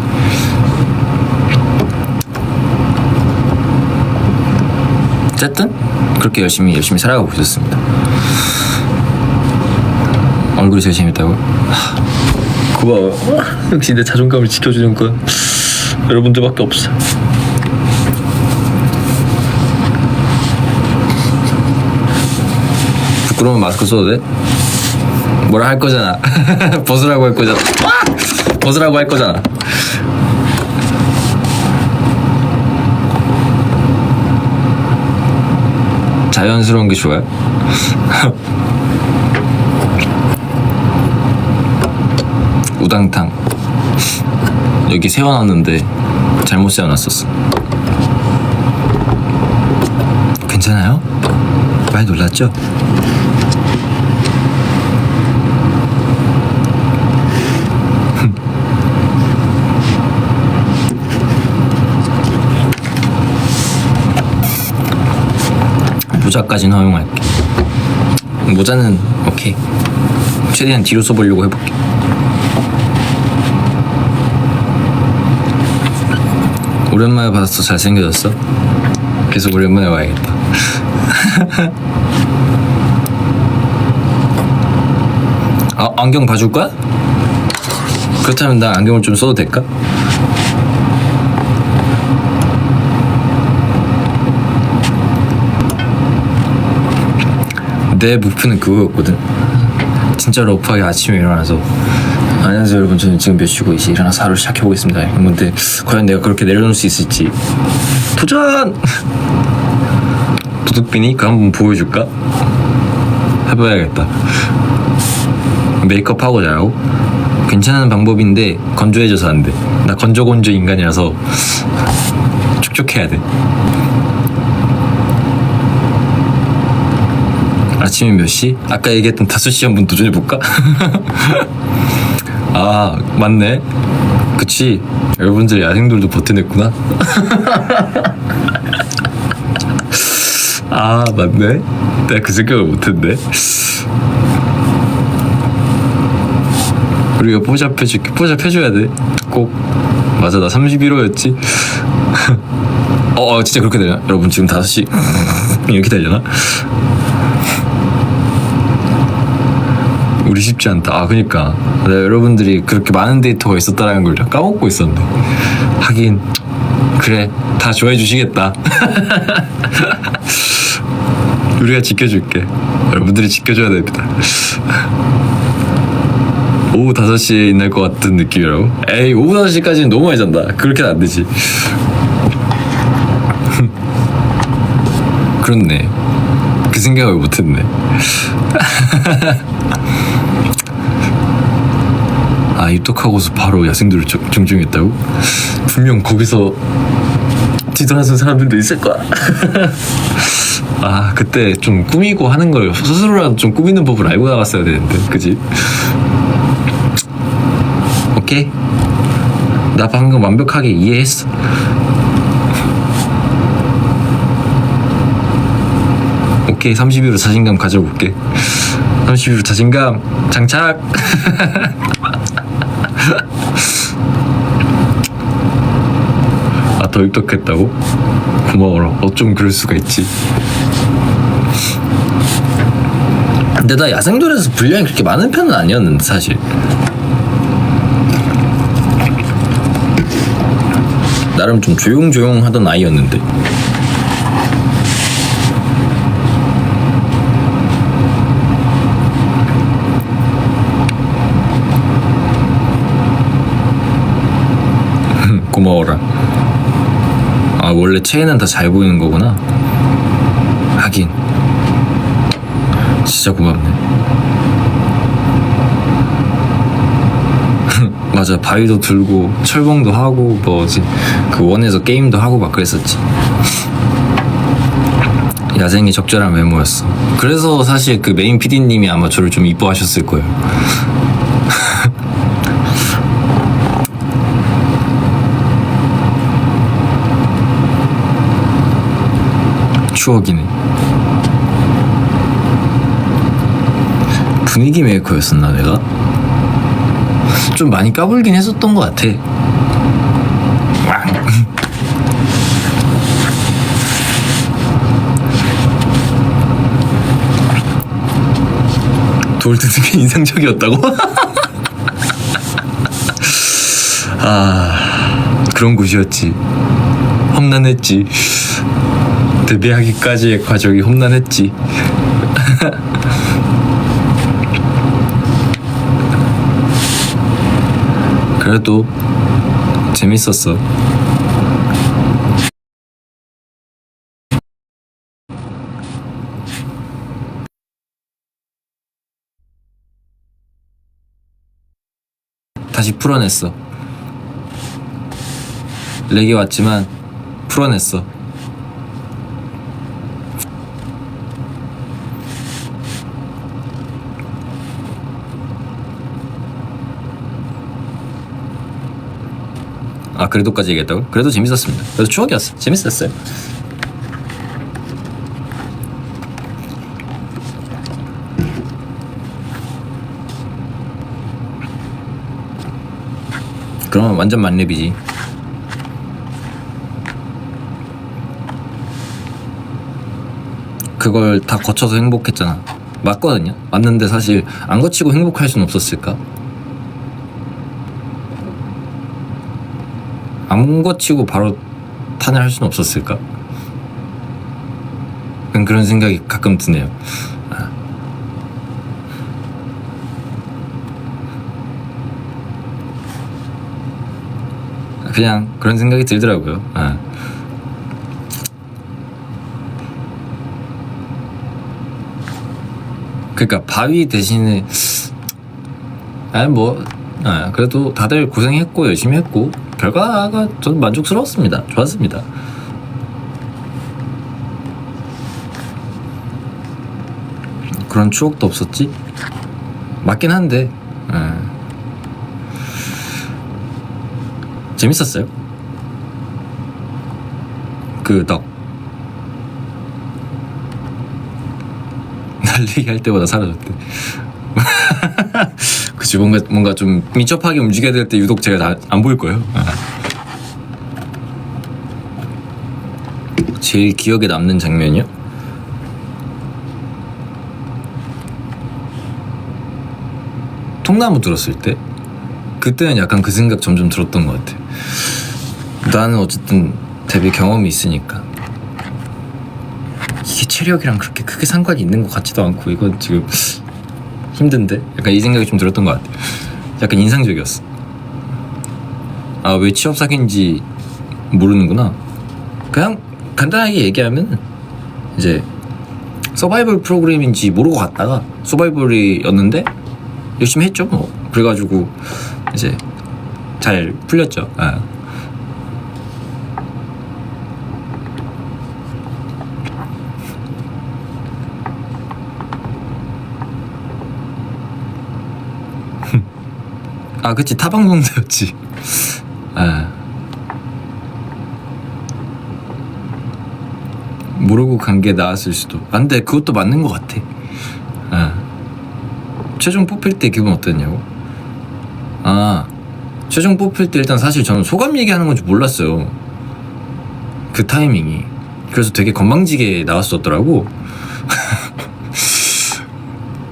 어쨌든 그렇게 열심히 살아가고 있었습니다. 얼굴이 제일 재밌다고요? 고마워요. 역시 내 자존감을 지켜주는 건 여러분들밖에 없어. 부끄러우면 마스크 써도 돼? 뭐라 할 거잖아. 벗으라고 할 거잖아. 벗으라고 할 거잖아. 자연스러운 게 좋아요? 우당탕. 여기 세워놨는데 잘못 세워놨었어. 괜찮아요? 많이 놀랐죠? 모자까지는 허용할게. 모자는 오케이. 최대한 뒤로 써보려고 해볼게. 오랜만에 받았어. 잘생겨졌어? 계속 오랜만에 와야겠다. 안경 봐줄 거야? 그렇다면 나 안경을 좀 써도 될까? 내 목표는 그거였거든. 진짜 러프하게 아침에 일어나서 안녕하세요 여러분, 저는 지금 몇 시고 이제 일어나서 하루 시작해보겠습니다. 근데 과연 내가 그렇게 내려놓을 수 있을지 도전! 도둑빈이 그거 한번 보여줄까? 해봐야겠다. 메이크업하고 자라고? 괜찮은 방법인데 건조해져서 안 돼. 나 건조 인간이라서 촉촉해야 돼. 아침에 몇 시? 아까 얘기했던 5시 한번 도전해볼까? 맞네. 그치, 여러분들 야생들도 버텨냈구나. 맞네. 내가 그 생각을 못했네. 우리가 포샵해줄게. 포샵해줘야 돼 꼭. 맞아, 나 31호였지. 진짜 그렇게 되나? 여러분 지금 5시 이렇게 되려나? 우리 쉽지 않다. 그니까 여러분들이 그렇게 많은 데이터가 있었다라는 걸 까먹고 있었네. 하긴 그래, 다 좋아해 주시겠다. 우리가 지켜줄게. 여러분들이 지켜줘야 됩니다. 오후 5시에 있날 것 같은 느낌이라고? 에이, 오후 5시까지는 너무 많이 잔다. 그렇게는 안 되지. 그렇네. 그 생각을 못했네. 입덕하고서 바로 야생들을 정중했다고? 분명 거기서 뒤돌아선 사람들도 있을 거야. 그때 좀 꾸미고 하는 걸 스스로라도 좀 꾸미는 법을 알고 나갔어야 되는데, 그지? 오케이? 나 방금 완벽하게 이해했어. 오케이, 32로 자신감 가져볼게. 32로 자신감 장착. 더 입덕했다고? 고마워라. 어쩜 그럴 수가 있지. 근데 나 야생돌에서 분량이 그렇게 많은 편은 아니었는데 사실. 나름 좀 조용조용하던 아이였는데. 고마워라. 원래 체에는 다 잘 보이는 거구나. 하긴 진짜 고맙네. 맞아, 바위도 들고 철봉도 하고 뭐지, 그 원에서 게임도 하고 막 그랬었지. 야생이 적절한 외모였어. 그래서 사실 그 메인 PD님이 아마 저를 좀 이뻐하셨을 거예요. 추억이네. 분위기 메이커였었나 내가? 좀 많이 까불긴 했었던 것 같아. 돌 드는 게 인상적이었다고? 그런 곳이었지. 험난했지. 데뷔하기까지의 과정이 험난했지. 그래도 재밌었어. 다시 풀어냈어. 렉이 왔지만 풀어냈어. 그래도까지 얘기했다고? 그래도 재밌었습니다. 그래도 추억이었어. 재밌었어요. 그러면 완전 만렙이지. 그걸 다 거쳐서 행복했잖아. 맞거든요. 맞는데 사실 안 거치고 행복할 수는 없었을까? 안 거치고 바로 탄을 할 수는 없었을까? 그런 생각이 가끔 드네요. 그냥 그런 생각이 들더라고요. 그러니까 바위 대신에 그래도 다들 고생했고 열심히 했고 결과가 저는 만족스러웠습니다. 좋았습니다. 그런 추억도 없었지? 맞긴 한데 재밌었어요. 그 덕 날리기 할 때보다 사라졌대. 그치, 뭔가 좀 민첩하게 움직여야 될 때 유독 제가 안 보일 거예요. 제일 기억에 남는 장면이요? 통나무 들었을 때? 그때는 약간 그 생각 점점 들었던 것 같아. 나는 어쨌든 데뷔 경험이 있으니까 이게 체력이랑 그렇게 크게 상관이 있는 것 같지도 않고 이건 지금 힘든데? 약간 이 생각이 좀 들었던 것 같아. 약간 인상적이었어. 아, 왜 취업 사기인지 모르는구나. 그냥 간단하게 얘기하면 이제 서바이벌 프로그램인지 모르고 갔다가 서바이벌이었는데 열심히 했죠 뭐. 그래가지고 이제 잘 풀렸죠. 아. 아, 그치, 타방송사였지. 아. 모르고 간 게 나았을 수도. 아, 근데 그것도 맞는 것 같아. 아. 최종 뽑힐 때 기분 어땠냐고? 아, 최종 뽑힐 때 일단 사실 저는 소감 얘기하는 건 줄 몰랐어요. 그 타이밍이. 그래서 되게 건방지게 나왔었더라고.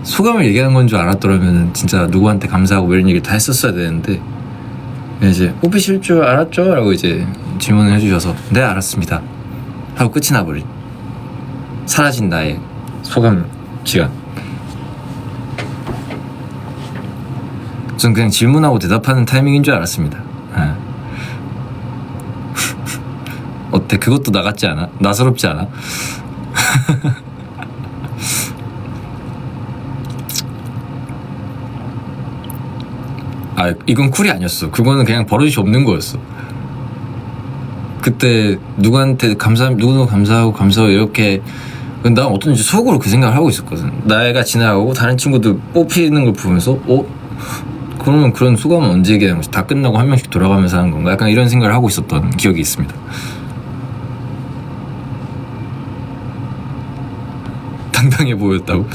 소감을 얘기하는 건 줄 알았더라면 진짜 누구한테 감사하고 뭐 이런 얘기를 다 했었어야 되는데 이제 뽑히실 줄 알았죠? 라고 이제 질문을 해주셔서 네, 알았습니다 하고 끝이 나버린, 사라진 나의 소감 시간. 전 그냥 질문하고 대답하는 타이밍인 줄 알았습니다. 아. 어때? 그것도 나 같지 않아? 나스럽지 않아? 아, 이건 쿨이 아니었어. 그거는 그냥 버릇이 없는 거였어. 그때 누구한테 누구도 감사하고 이렇게, 난 어떤지 속으로 그 생각을 하고 있었거든. 나이가 지나가고 다른 친구들 뽑히는 걸 보면서 그러면 그런 소감은 언제 얘기하는 거지? 다 끝나고 한 명씩 돌아가면서 하는 건가? 약간 이런 생각을 하고 있었던 기억이 있습니다. 당당해 보였다고?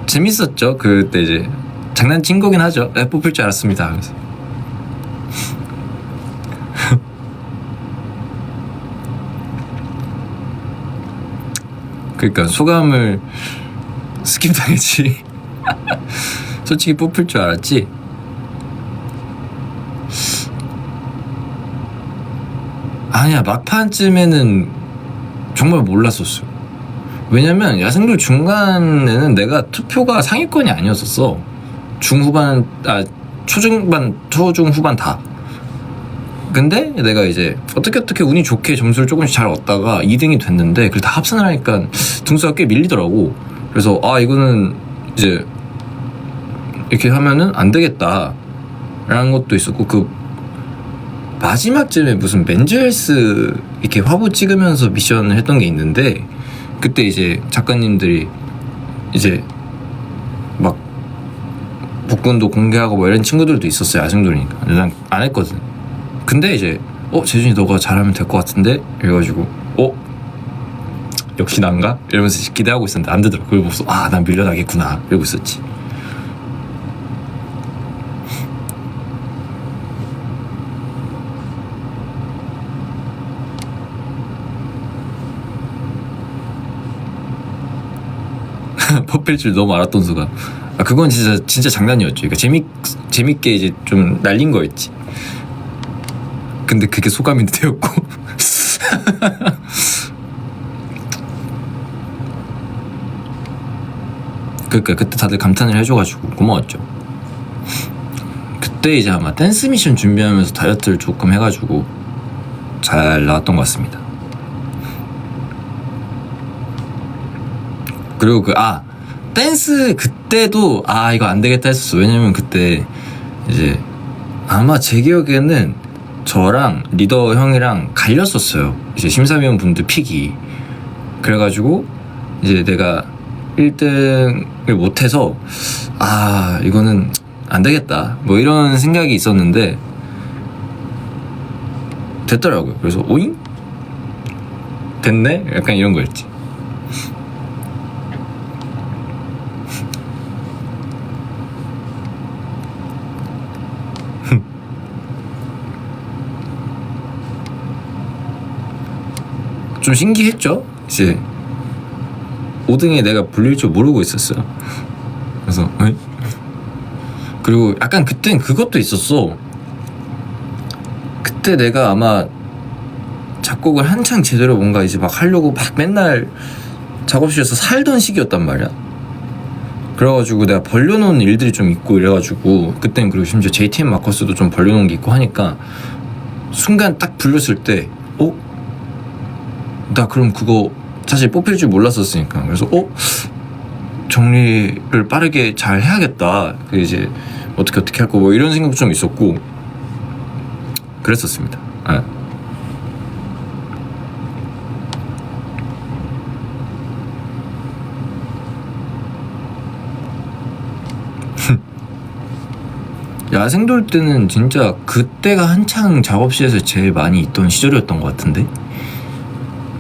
재밌었죠. 그때 이제 장난친 거긴 하죠. 뽑힐 줄 알았습니다 하면서. 그러니까 소감을 스킵당했지. 솔직히 뽑힐 줄 알았지. 아니야, 막판쯤에는 정말 몰랐었어. 왜냐면 야생돌 중간에는 내가 투표가 상위권이 아니었었어. 초중후반 다. 근데 내가 이제 어떻게 운이 좋게 점수를 조금씩 잘 얻다가 2등이 됐는데 그걸 다 합산을 하니까 등수가 꽤 밀리더라고. 그래서 이거는 이제 이렇게 하면은 안 되겠다 라는 것도 있었고, 그 마지막쯤에 무슨 맨즈헬스 이렇게 화보 찍으면서 미션을 했던 게 있는데 그때 이제 작가님들이 이제 막 복근도 공개하고 뭐 이런 친구들도 있었어요. 야생돌이니까. 난 안 했거든. 근데 이제 재준이 너가 잘하면 될 것 같은데 이래가지고 역시 난가? 이러면서 기대하고 있었는데 안 되더라. 그걸 보고서 난 밀려나겠구나 이러고 있었지. 뽑힐 줄 너무 알았던 수가. 그건 진짜 장난이었죠. 그러니까 재밌게 이제 좀 날린 거였지. 근데 그게 소감이 되었고. 그러니까 그때 다들 감탄을 해줘가지고 고마웠죠. 그때 이제 아마 댄스 미션 준비하면서 다이어트를 조금 해가지고 잘 나왔던 것 같습니다. 그리고 댄스 그때도 이거 안 되겠다 했었어. 왜냐면 그때 이제 아마 제 기억에는 저랑 리더 형이랑 갈렸었어요. 이제 심사위원 분들 픽이. 그래가지고 이제 내가 1등을 못해서 이거는 안 되겠다 뭐 이런 생각이 있었는데 됐더라고요. 그래서 오잉? 됐네? 약간 이런 거였지. 좀 신기했죠. 이제 5등에 내가 불릴 줄 모르고 있었어요. 그래서 에이? 그리고 약간 그땐 그것도 있었어. 그때 내가 아마 작곡을 한창 제대로 뭔가 이제 막 하려고 막 맨날 작업실에서 살던 시기였단 말이야. 그래가지고 내가 벌려놓은 일들이 좀 있고 이래가지고 그땐 그리고 심지어 JTM 마커스도 좀 벌려놓은 게 있고 하니까 순간 딱 불렸을 때 나 그럼 그거 사실 뽑힐 줄 몰랐었으니까 그래서 정리를 빠르게 잘 해야겠다. 그 이제 어떻게 할거 뭐 이런 생각도 좀 있었고 그랬었습니다. 네. 야생돌 때는 진짜 그때가 한창 작업실에서 제일 많이 있던 시절이었던 것 같은데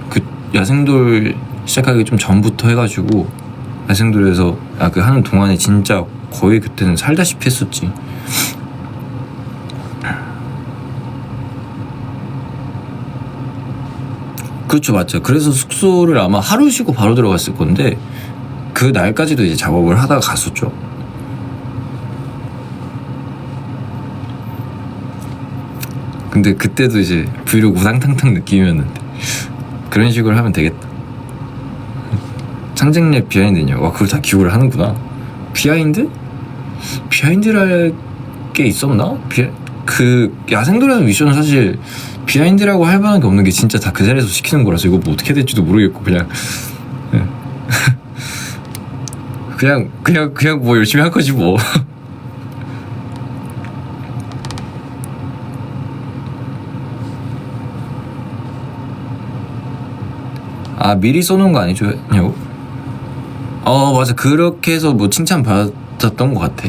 그 야생돌 시작하기 좀 전부터 해가지고 야생돌에서 그 하는 동안에 진짜 거의 그때는 살다시피 했었지. 그렇죠, 맞죠. 그래서 숙소를 아마 하루 쉬고 바로 들어갔을 건데 그 날까지도 이제 작업을 하다가 갔었죠. 근데 그때도 이제 브이로그 우당탕탕 느낌이었는데 그런 식으로 하면 되겠다. 창작랩 비하인드냐? 와, 그걸 다 기억을 하는구나. 비하인드? 비하인드랄 게 있었나? 그 야생돌에서 미션은 사실 비하인드라고 할 만한 게 없는 게 진짜 다 그 자리에서 시키는 거라서 이거 뭐 어떻게 될지도 모르겠고 그냥 그냥 뭐 열심히 할 거지 뭐. 아, 미리 써놓은 거 아니죠? 맞아. 그렇게 해서 뭐 칭찬 받았던 것 같아.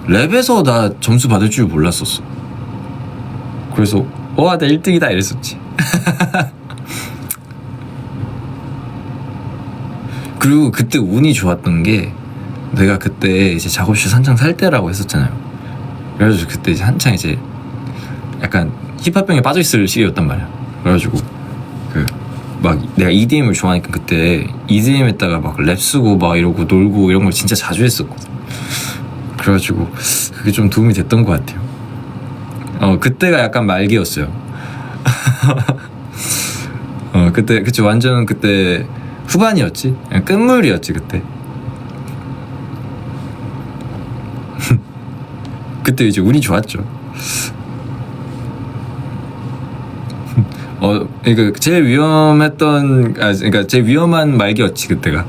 랩에서 나 점수 받을 줄 몰랐었어. 그래서 와, 나 1등이다 이랬었지. 그리고 그때 운이 좋았던 게 내가 그때 이제 작업실 한창 살 때라고 했었잖아요. 그래가지고 그때 이제 한창 이제 약간 힙합병에 빠져있을 시기였단 말이야. 그래가지고 막 내가 EDM을 좋아하니까 그때 EDM에다가 막 랩 쓰고 막 이러고 놀고 이런 걸 진짜 자주 했었거든. 그래가지고 그게 좀 도움이 됐던 것 같아요. 그때가 약간 말기였어요. 그때 그치 완전 그때 후반이었지. 끝물이었지 그때. 그때 이제 운이 좋았죠. 그러니까 제일 위험했던 그러니까 제일 위험한 말기였지 그때가.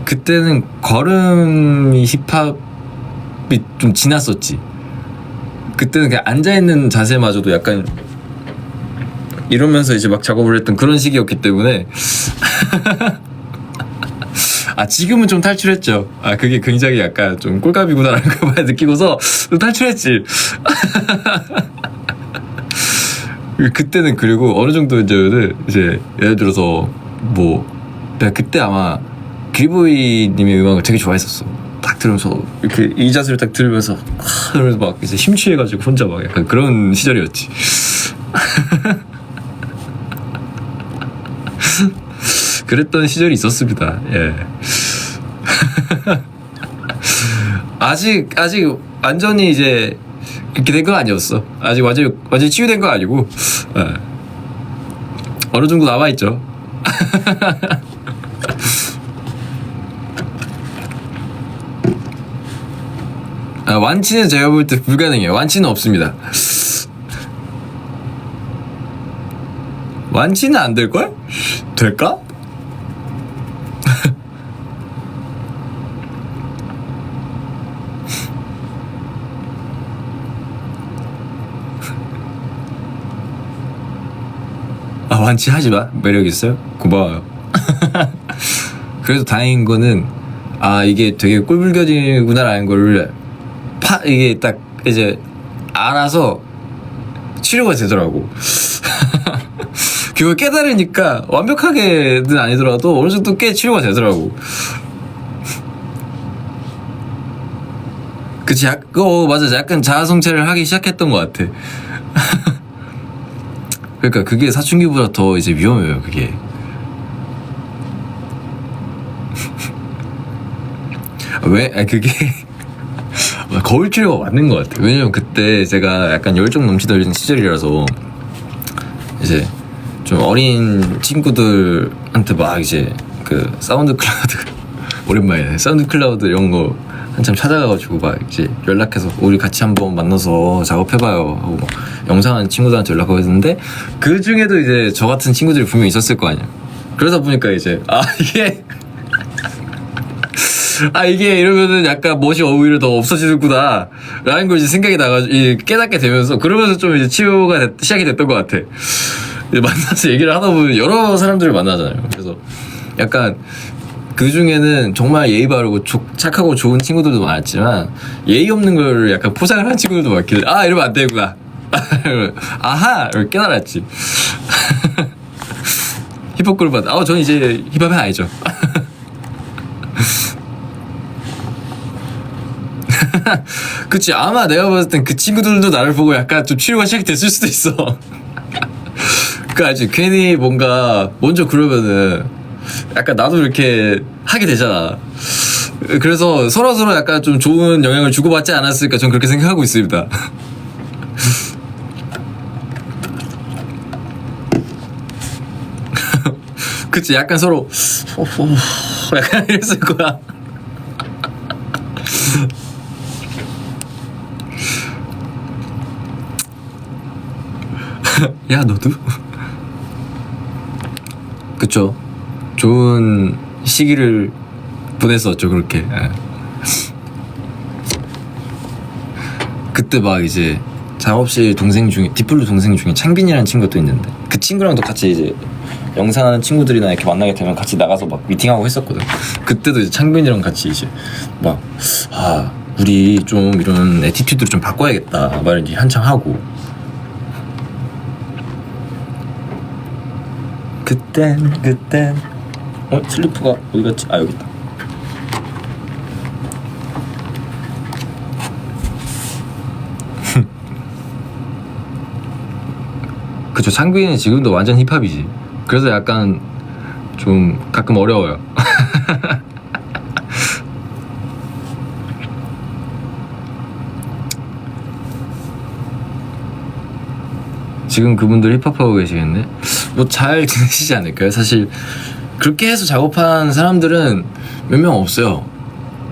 그때는 걸음이 힙합이 좀 지났었지. 그때는 그냥 앉아있는 자세마저도 약간 이러면서 이제 막 작업을 했던 그런 시기였기 때문에 지금은 좀 탈출했죠. 그게 굉장히 약간 좀 꼴값이구나라는 걸 느끼고서 좀 탈출했지. 그때는 그리고 어느 정도 이제 예를 들어서 뭐 내가 그때 아마 길보이님의 음악을 되게 좋아했었어. 딱 들으면서 이렇게 이 자세를 딱 들으면서 그러면서 막 이제 심취해가지고 혼자 막 약간 그런 시절이었지. 그랬던 시절이 있었습니다. 예. 아직 완전히 이제 그렇게 된 건 아니었어. 아직 완전히 치유된 건 아니고 어느 정도 남아 있죠. 완치는 제가 볼 때 불가능해요. 완치는 없습니다. 완치는 안 될걸? 될까? 완치하지 마. 매력 있어요? 고마워요. 그래도 다행인 거는 이게 되게 꼴불견이구나라는 거를 이게 딱 이제 알아서 치료가 되더라고. 그걸 깨달으니까 완벽하게는 아니더라도 어느 정도 꽤 치료가 되더라고. 그치, 맞아. 약간 자아 성찰을 하기 시작했던 것 같아. 그러니까 그게 사춘기보다 더 이제 위험해요. 그게. 왜? 아 그게 거울 치료가 맞는 것 같아요. 왜냐면 그때 제가 약간 열정 넘치던 시절이라서 이제 좀 어린 친구들한테 막 이제 그 사운드 클라우드 오랜만이네. 사운드 클라우드 이런 거 한참 찾아가가지고 막 이제 연락해서 우리 같이 한번 만나서 작업해봐요 하고 막 영상하는 친구들한테 연락하고 했는데 그 중에도 이제 저 같은 친구들이 분명히 있었을 거 아니야. 그러다 보니까 이제 이게 이러면은 약간 멋이 오히려 더 없어지는구나 라는 걸 이제 생각이 나가지고 깨닫게 되면서 그러면서 좀 이제 치유가 시작이 됐던 것 같아. 만나서 얘기를 하다 보면 여러 사람들을 만나잖아요. 그래서 약간 그 중에는 정말 예의 바르고 착하고 좋은 친구들도 많았지만 예의 없는 걸 약간 포장을 하는 친구들도 많길래 이러면 안 되구나. 아하! 이렇게 깨달았지. 힙합 그룹 저는 이제 힙합은 아니죠. 그치. 아마 내가 봤을 땐 그 친구들도 나를 보고 약간 좀 치료가 시작됐을 수도 있어. 그 알지? 괜히 뭔가 먼저 그러면은 약간 나도 이렇게 하게 되잖아. 그래서 서로서로 약간 좀 좋은 영향을 주고받지 않았을까 전 그렇게 생각하고 있습니다. 그치. 약간 서로 약간 이랬을 거야. 야 너도? 그쵸. 좋은 시기를 보냈었죠 그렇게. 그때 막 이제 작업실 동생 중에 디플로 동생 중에 창빈이라는 친구도 있는데 그 친구랑도 같이 이제 영상하는 친구들이나 이렇게 만나게 되면 같이 나가서 막 미팅하고 했었거든. 그때도 이제 창빈이랑 같이 이제 막 우리 좀 이런 애티튜드를 좀 바꿔야겠다 말을 이제 한창 하고. 그땐 슬리프가 어디 갔지? 여기 있다. 그쵸. 창빈이는 지금도 완전 힙합이지. 그래서 약간 좀 가끔 어려워요. 지금 그분들 힙합하고 계시겠네? 뭐 잘 지내시지 않을까요? 사실 그렇게 해서 작업한 사람들은 몇 명 없어요.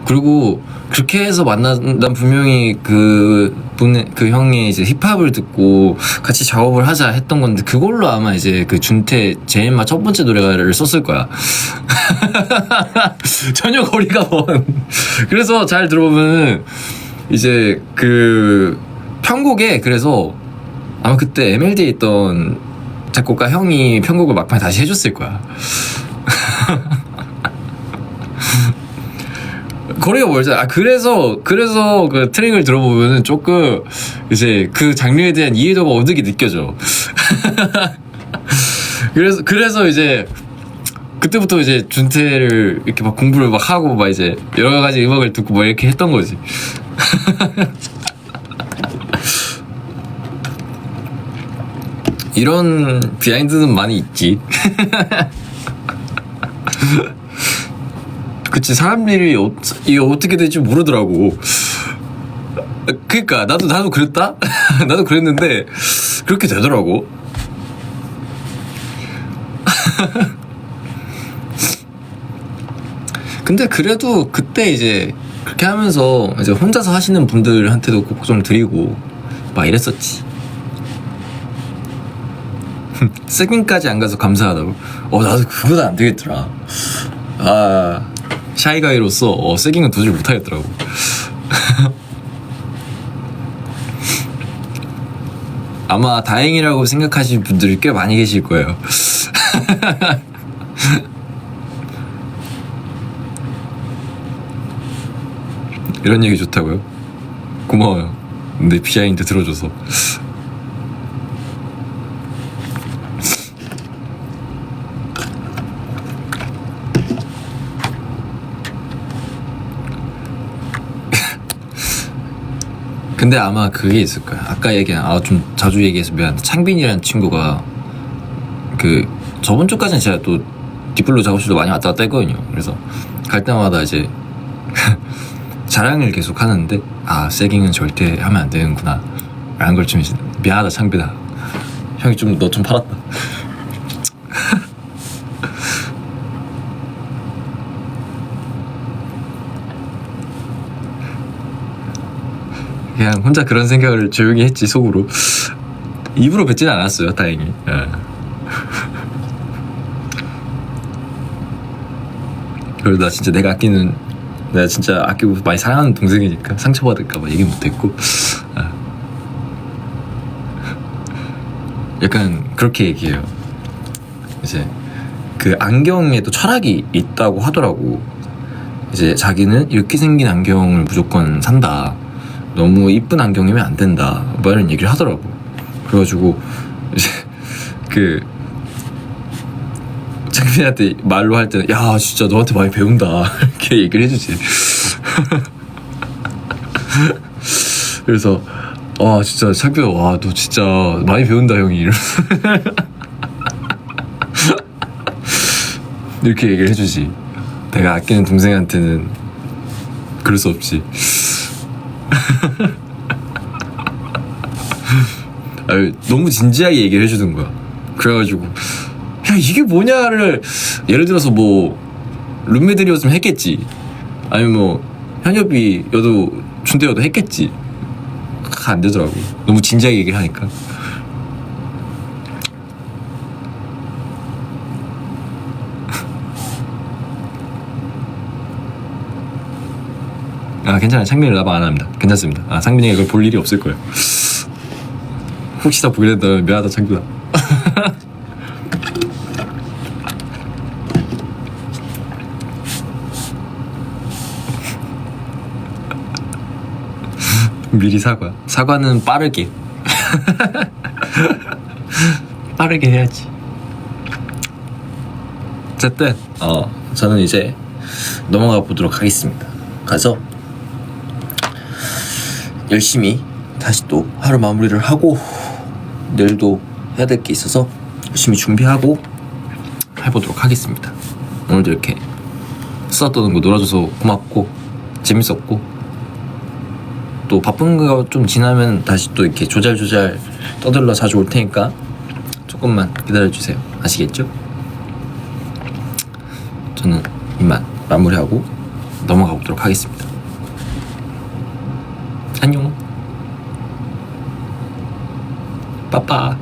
그리고 그렇게 해서 만난 분명히 그 형이 이제 힙합을 듣고 같이 작업을 하자 했던 건데 그걸로 아마 이제 그 준태 제일마 첫 번째 노래를 썼을 거야. 전혀 거리가 먼. 그래서 잘 들어보면은 이제 그 편곡에 그래서 아마 그때 MLD에 있던 작곡가 형이 편곡을 막판에 다시 해줬을 거야. 거리가 멀잖아. 그래서 그 트랙을 들어보면은 조금 이제 그 장르에 대한 이해도가 어떻게 느껴져. 그래서 이제 그때부터 이제 준태를 이렇게 막 공부를 막 하고 막 이제 여러 가지 음악을 듣고 막 이렇게 했던 거지. 이런 비하인드는 많이 있지. 그치. 사람들이 이게 어떻게 될지 모르더라고. 그니까 나도 그랬다. 나도 그랬는데 그렇게 되더라고. 근데 그래도 그때 이제 그렇게 하면서 이제 혼자서 하시는 분들한테도 꼭 좀 드리고 막 이랬었지. 세깅까지 안 가서 감사하다고. 나도 그거도 안 되겠더라. 샤이가이로서 세깅은 도저히 못하겠더라고. 아마 다행이라고 생각하시는 분들이 꽤 많이 계실 거예요. 이런 얘기 좋다고요? 고마워요. 내 비하인드 들어줘서. 근데 아마 그게 있을 거야. 아까 얘기한 좀 자주 얘기해서 미안한데 창빈이라는 친구가 그 저번 주까지는 제가 또 뒷블루 작업실도 많이 왔다 갔다 했거든요. 그래서 갈 때마다 이제 자랑을 계속 하는데 아 세깅은 절대 하면 안 되는구나 라는 걸 좀 미안하다 창빈아, 형이 좀 너 좀 팔았다. 그냥 혼자 그런 생각을 조용히 했지 속으로. 입으로 뱉진 않았어요 다행히. 그리고 나 진짜 내가 진짜 아끼고 많이 사랑하는 동생이니까 상처받을까봐 얘기 못했고 약간 그렇게 얘기해요. 이제 그 안경에도 철학이 있다고 하더라고. 이제 자기는 이렇게 생긴 안경을 무조건 산다, 너무 이쁜 안경이면 안 된다, 뭐 이런 얘기를 하더라고. 그래가지고 이제 그 창빈이한테 말로 할 때는 야 진짜 너한테 많이 배운다 이렇게 얘기를 해주지. 그래서 와 진짜 창빈아 와 너 진짜 많이 배운다 형이 이러면서 이렇게 얘기를 해주지. 내가 아끼는 동생한테는 그럴 수 없지. 너무 진지하게 얘기를 해주는 거야. 그래가지고 야 이게 뭐냐를, 예를 들어서 뭐 룸메들이었으면 했겠지, 아니면 뭐 현엽이여도 준대여도 했겠지. 안 되더라고, 너무 진지하게 얘기를 하니까. 아 괜찮아요, 창빈이 라방 안 합니다. 괜찮습니다. 아 상빈이가 이걸 볼 일이 없을 거예요. 혹시나 보게 된다면 미안하다 창빈아. 미리 사과는 빠르게 빠르게 해야지. 어쨌든 저는 이제 넘어가 보도록 하겠습니다. 가서 열심히 다시 또 하루 마무리를 하고 내일도 해야 될 게 있어서 열심히 준비하고 해보도록 하겠습니다. 오늘도 이렇게 수다 떠는 거 놀아줘서 고맙고 재밌었고, 또 바쁜 거 좀 지나면 다시 또 이렇게 조잘조잘 떠들러 자주 올 테니까 조금만 기다려주세요. 아시겠죠? 저는 이만 마무리하고 넘어가 보도록 하겠습니다. 안녕. 빠빠.